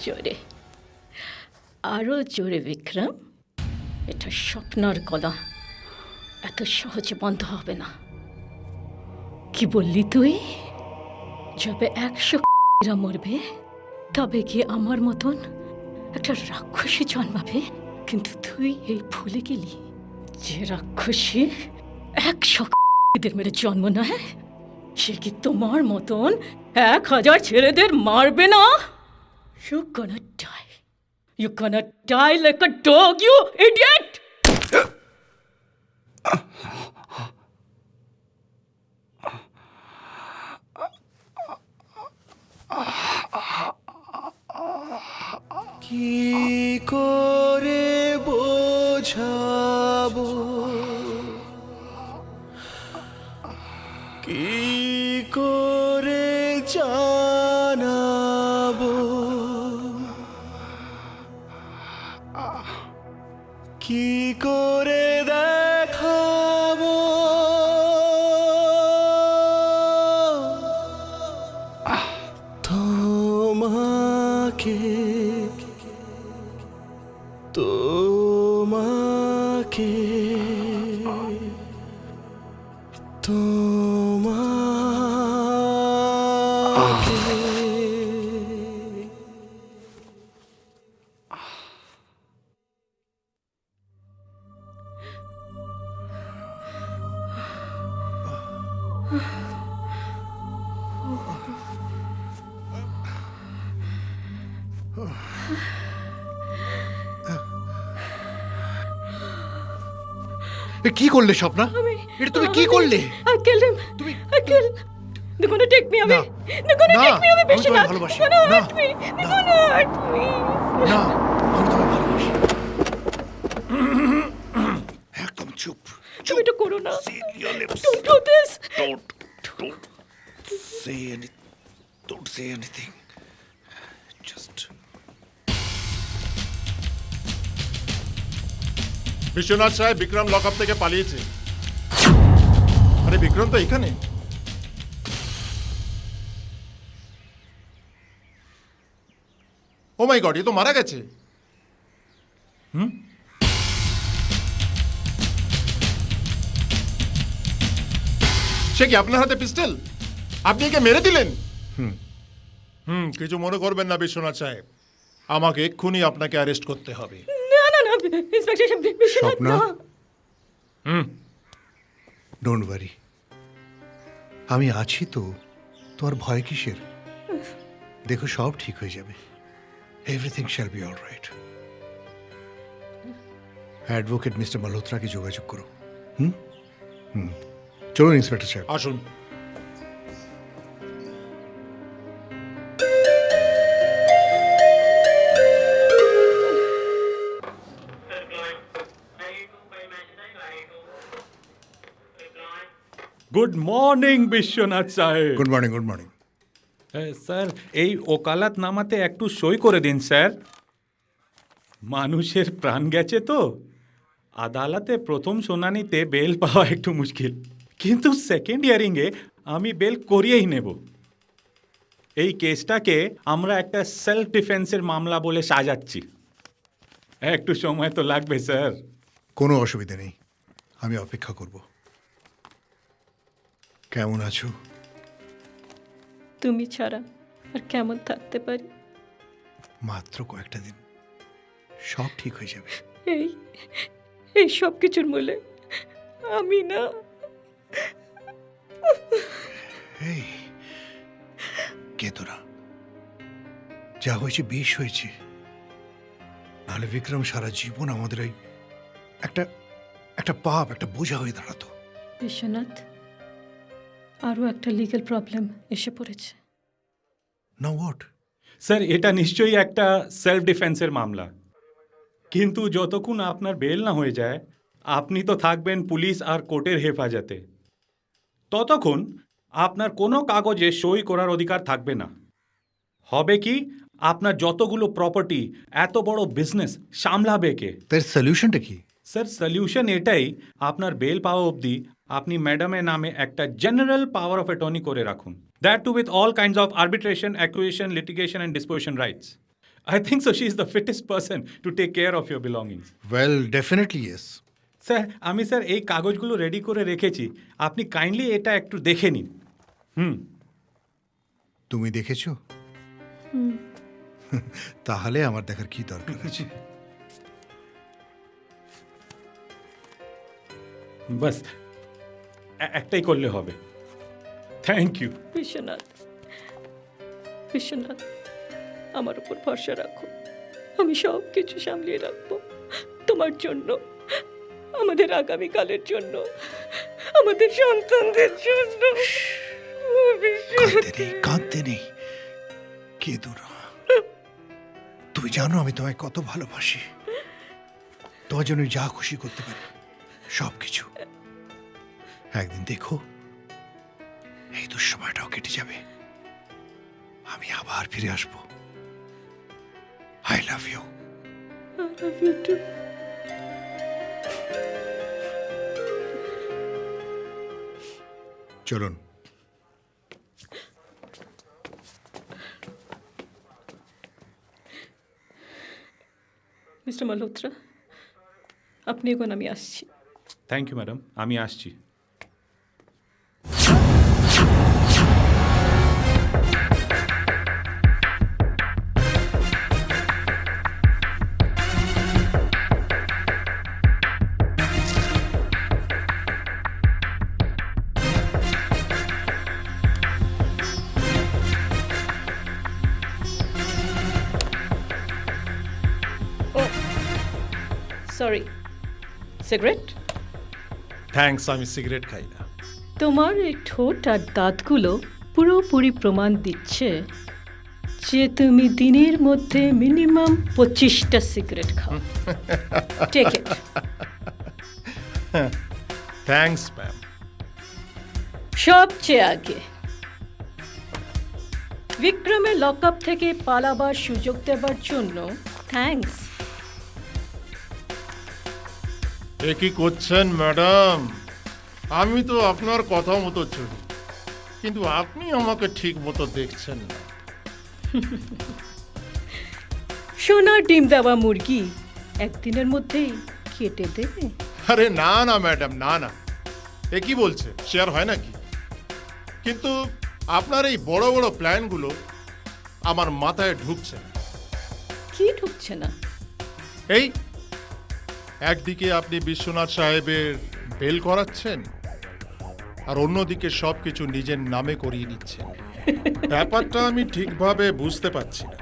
জোরে, আরো জোরে বিক্রম। এটা স্বপ্নার গলা, এত সহজে বন্ধ হবে না। কি বললি তুই? যবে 100 মরবে তবে কি আমার মতন একটা রাক্ষসী জন্মাবে? কিন্তু তুই এই ভুলে গেলি যে রাক্ষসী 100 মেরে জন্ম নেয়, সে কি তোমার মতন 1000 ছেলেদের মারবে না? You're gonna die. You're gonna die like a dog, you idiot! কি করে বোঝাবো, কি করে জানাবো, কি করে দেখাবো তোমাকে, তোমাকে, তোমাকে। কি করলে স্বপ্না? এটা তুমি কি করলে? I killed him. I killed. They're gonna take me away. They're gonna take me away, Vishwanath. They're gonna hurt me. They're gonna hurt me. না, আমি তোমায় ভালোবাসি। একদম চুপ। তুমি এটা করো না। Don't do this. Don't say anything. Just Biswanath সাহেব, বিক্রম লকআপ থেকে পালিয়েছে। আরে বিক্রম তো এখানে। ও মাই গড, এ তো মারা গেছে। সে কি আপনার হাতে পিস্টল? আপনি একে মেরে দিলেন? কিছু মনে করবেন না বিশ্বনাথ সাহেব, আমাকে এক্ষুনি আপনাকে অ্যারেস্ট করতে হবে। না, ইন্সপেক্টর বিশ্বনাথ না। ডোন্ট ওয়ারি, আমি আছি তো, তোমার ভয় কিসের? দেখো, সব ঠিক হয়ে যাবে। Everything shall be all right. Advocate mister মালহোত্রাকে যোগাযোগ করো। চলুন ইন্সপেক্টর সাহেব। আসুন। গুড মর্নিং বিশ্বনাথ সাহেব। Good morning, good morning. Sir, এই ওকালাত নামাতে একটু সই করে দিন স্যার। মানুষের প্রাণ গেছে তো, আদালতে প্রথম শুনানিতে বেল পাওয়া একটু মুশকিল, কিন্তু সেকেন্ড হিয়ারিংয়ে আমি বেল করিয়েই নেব। এই কেসটাকে আমরা একটা সেলফ ডিফেন্সের মামলা বলে সাজাচ্ছি। একটু সময় তো লাগবে স্যার। কোনো অসুবিধা নেই, আমি অপেক্ষা করব। কেমন আছো? তুমি ছাড়া আর কেমন থাকতে পারি? মাত্র কয়েকটা দিন, সব ঠিক হয়ে যাবে। এই এই সব কিছুর মূলে আমি না। এই কেতো না, যা হয়েছে বেশ হয়েছে, নাহলে বিক্রম সারা জীবন আমাদের এই একটা পাপ, একটা বোঝা হয়ে দাঁড়াতো। বিশ্বনাথ, আরও একটা লিগ্যাল প্রবলেম এসে পড়েছে। না হোয়াট? স্যার, এটা নিশ্চয়ই একটা সেলফ ডিফেন্সের মামলা, কিন্তু যতক্ষণ আপনার বেল না হয়ে যায় আপনি তো থাকবেন পুলিশ আর কোর্টের হেফাজতে। ততক্ষণ আপনার কোনো কাগজে সই করার অধিকার থাকবে না। হবে কি, আপনার যতগুলো প্রপার্টি, এত বড় বিজনেস সামলাবে কে? তার সলিউশনটা কি? স্যার, সলিউশন এটাই, আপনার বেল পাওয়া অবধি আপনি ম্যাডামের নামে একটা জেনারেল পাওয়ার অফ অ্যাটর্নি করে রাখুন। That too with all kinds of arbitration, acquisition, litigation and disposition rights. I think so she is the fittest person to take care of your belongings. Well, definitely yes. Sir, আমি sir এই কাগজগুলো ready করে রেখেছি, আপনি kindly এটা একটু দেখে নিন। তুমি দেখেছো? তাহলে আমার দেখার কি দরকার আছে? বাস একটাই করলে হবে। Thank you. বিশ্বনাথ, বিশ্বনাথ, আমার উপর ভরসা রাখো, আমি সব কিছু সামলিয়ে রাখবো তোমার জন্য, আমাদের আগামীকালের জন্য, আমাদের সন্তানদের জন্য। কাঁদতে নেই, কেঁদো না। তুমি জানো আমি তোমায় কত ভালোবাসি, তোমার জন্য যা খুশি করতে পারি, সব কিছু। একদিন দেখো এই দুঃসময়টাও কেটে যাবে, আমি আবার ফিরে আসবো। I love you. I love you too. চলুন। মিস্টার মালহোত্রা, আপনি এখন, আমি আসছি। থ্যাংক ইউ ম্যাডাম, আমি আসছি। Sorry, cigarette? থ্যাঙ্কস, আমি সিগারেট খাই না। তোমার এই ঠোঁট আর দাঁতগুলো পুরোপুরি প্রমাণ দিচ্ছে যে তুমি দিনের মধ্যে মিনিমাম 25টা সিগারেট খাও। Take it. Thanks ma'am. সবচেয়ে আগে বিক্রমের লকআপ থেকে পালাবার সুযোগ দেবার জন্য থ্যাঙ্কস। এ কি করছেন ম্যাডাম? আমি তো আপনার কথা মতো চলি, কিন্তু আপনি আমাকে ঠিক মতো দেখছেন না। সোনার ডিম দেওয়া মুরগি একদিনের মধ্যেই কেটে দেবে? আরে না না ম্যাডাম, না না, এ কি বলছে, শেয়ার হয় নাকি? কিন্তু আপনার এই বড় বড় প্ল্যানগুলো আমার মাথায় ঢুকছে না। কি ঢুকছে না? এই একদিকে আপনি বিশ্বনাথ সাহেবের বেল করাচ্ছেন, আর অন্যদিকে সবকিছু নিজের নামে করিয়ে নিচ্ছেন। ব্যাপারটা আমি ঠিকভাবে বুঝতে পারছি না।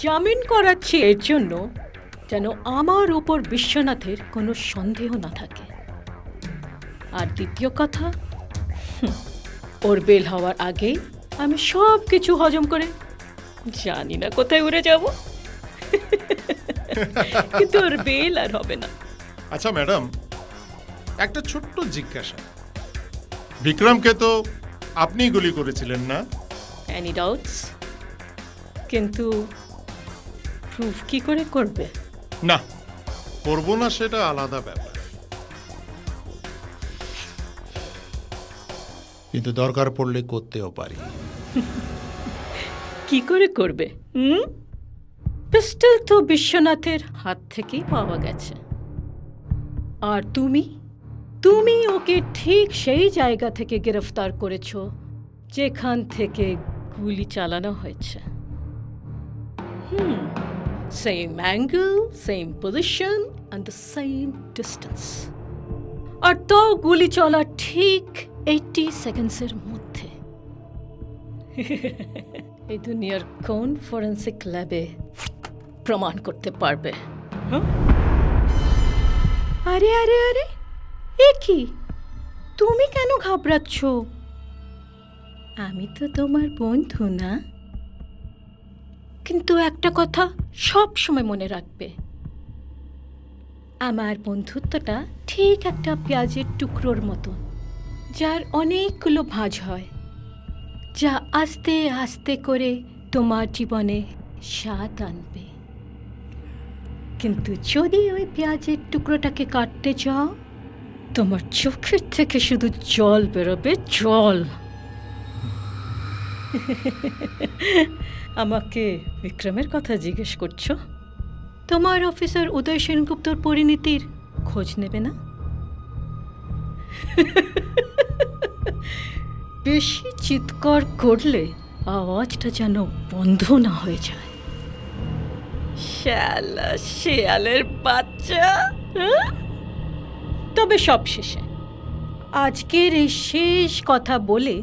জামিন করাচ্ছি এর জন্য যেন আমার উপর বিশ্বনাথের কোনো সন্দেহ না থাকে। আর দ্বিতীয় কথা, ওর বেল হওয়ার আগেই আমি সব কিছু হজম করে জানি না কোথায় উড়ে যাব, কিন্তু ওর বেল আর হবে না। আচ্ছা ম্যাডাম, একটা ছোট্ট জিজ্ঞাসা, বিক্রমকে তো আপনি গুলি করেছিলেন না? Any doubts? কিন্তু প্রুফ কি করে করবে? না, করবো না সেটা আলাদা ব্যাপার, কিন্তু দরকার পড়লে করতেও পারি। কি করে করবে? পিস্টল তো বিশ্বনাথের হাত থেকেই পাওয়া গেছে। আর তুমি তুমি ওকে ঠিক সেই জায়গা থেকে গ্রেফতার করেছো যেখান থেকে গুলি চালানো হয়েছে। Same angle, same position and the same distance. আর তো গুলি চলা ঠিক 80 সেকেন্ডসের মধ্যে। এই দুনিয়ার কোন ফরেন্সিক ল্যাবে প্রমাণ করতে পারবে? আরে আরে আরে, এ কি? তুমি কেন ঘাবড়াচ্ছ? আমি তো তোমার বন্ধু না? কিন্তু একটা কথা সব সময় মনে রাখবে, আমার বন্ধুত্বটা ঠিক একটা পেঁয়াজের টুকরোর মতো, যার অনেকগুলো ভাঁজ হয়, যা আস্তে আস্তে করে তোমার জীবনে স্বাদ আনবে। কিন্তু যদি ওই পেঁয়াজের টুকরোটাকে কাটতে চাও, তোমার চোখের থেকে শুধু জল বেরোবে, জল। আমাকে বিক্রমের কথা জিজ্ঞেস করছো? তোমার অফিসার উদয় সেনগুপ্তর পরিণতির খোঁজ নেবে না? বেশি চিৎকার করলে আওয়াজটা যেন বন্ধ না হয়ে যায়। শালা শেয়ালের বাচ্চা। তবে সব শেষে আজকের এই শেষ কথা বলে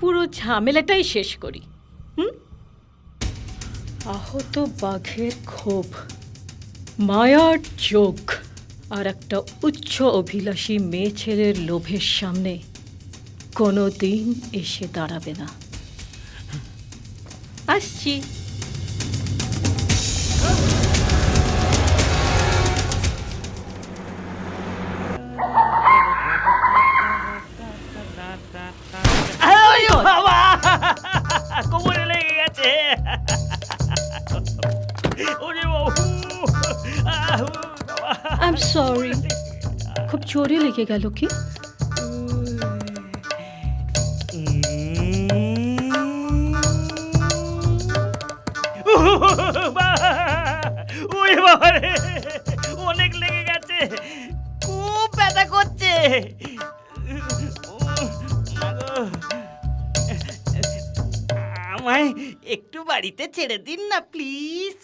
পুরো ঝামেলাটাই শেষ করি। আহত বাঘের ক্ষোভ, মায়ার চোখ আর একটা উচ্চ অভিলাষী মেয়ে ছেলের লোভের সামনে কোনো দিন এসে দাঁড়াবে না। আসছি। বাবা, কোমরে লেগে গেছে। ওরে বাবু, আই এম সরি। খুব জোরে লেগে গেল কি? ওরে বাবা রে, অনেক লেগে গেছে, খুব ব্যথা করছে। আমায় একটু বাড়িতে ছেড়ে দিন না প্লিজ।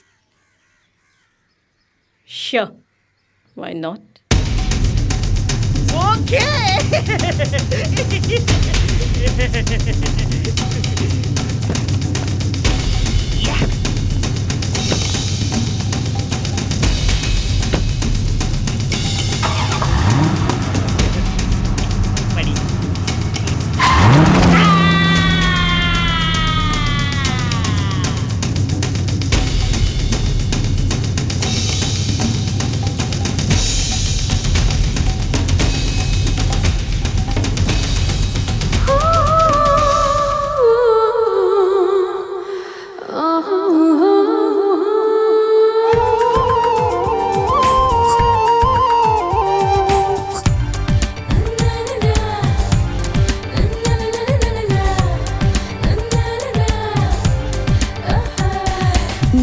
Sure, why not? ওকে।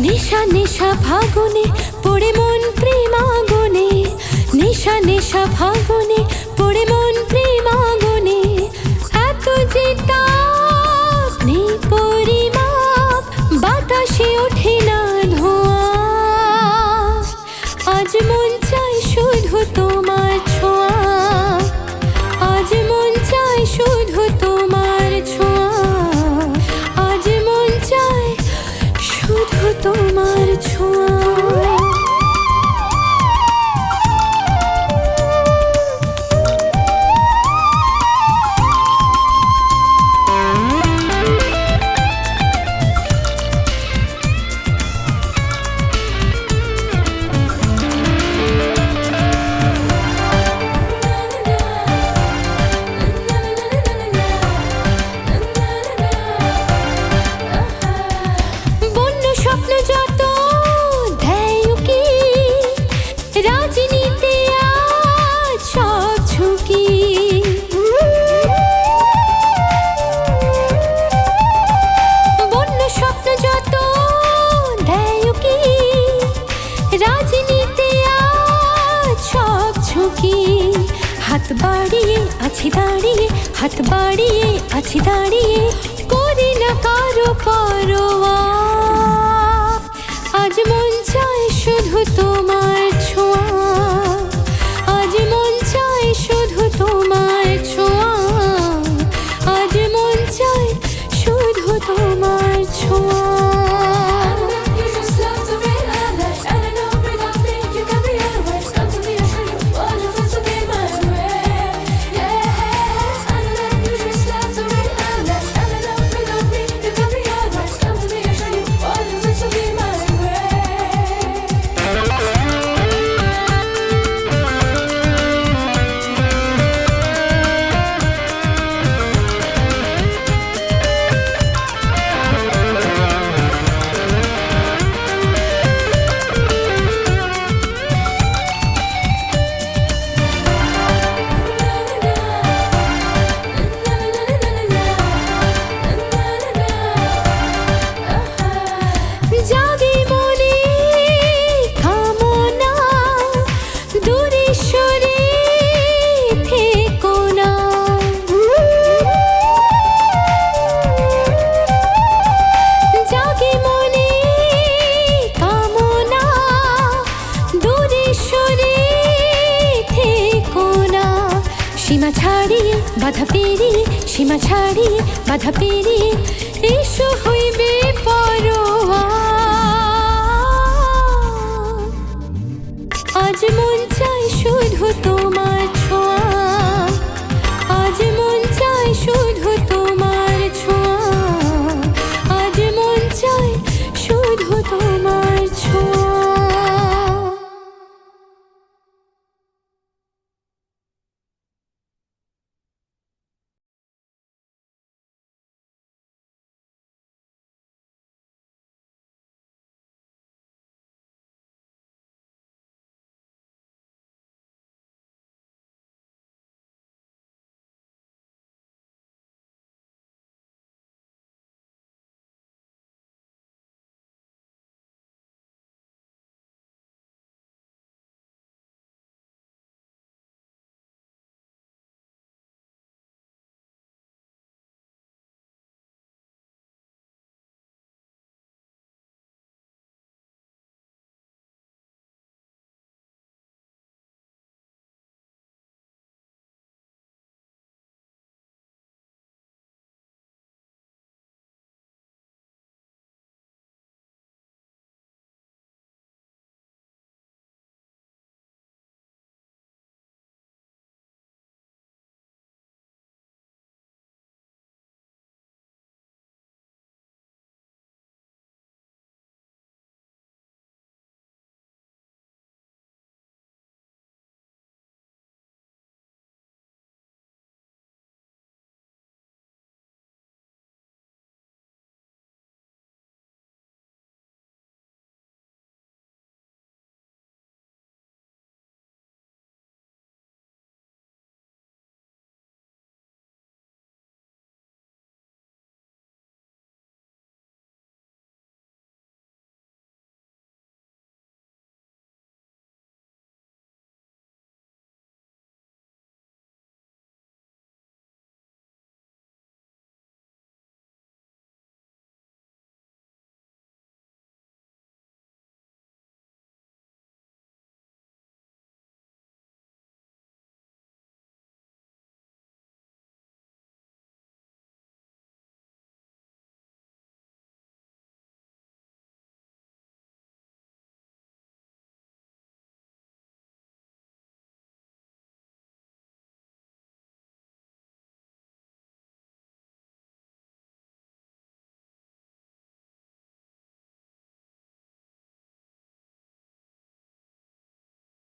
নেশা নেশা ফাগুনে পড়ে মন প্রেমাগুনে, নেশা নেশা ফাগুনে পড়ে মন প্রেমাগুনে, এত যে তাপ নেই পরিমাপ, বাতাসে ওঠে না ধোঁয়া, আজ মন চাই শুধু তোমার ছোঁয়া, আজ মন চাই শুধু তোমার ছোঁয়া, আজ মন চাই শুধু তোমার ছোঁয়া। হাত বাড়িয়ে আছি দাঁড়িয়ে, হাত বাড়িয়ে আছি দাঁড়িয়ে, করি না কারো পরোয়া। আজ মন চায় শুধু তোমার ছোঁয়া, আজ মন চায় শুধু তোমার ছোঁয়া, আজ মন চায় শুধু তোমার ছোঁয়া। সীমা ছাড়িয়ে বাধা পেরিয়ে, সীমা ছাড়িয়ে বাধা পেরিয়ে, এসো হইবে পরোয়া। আজ মন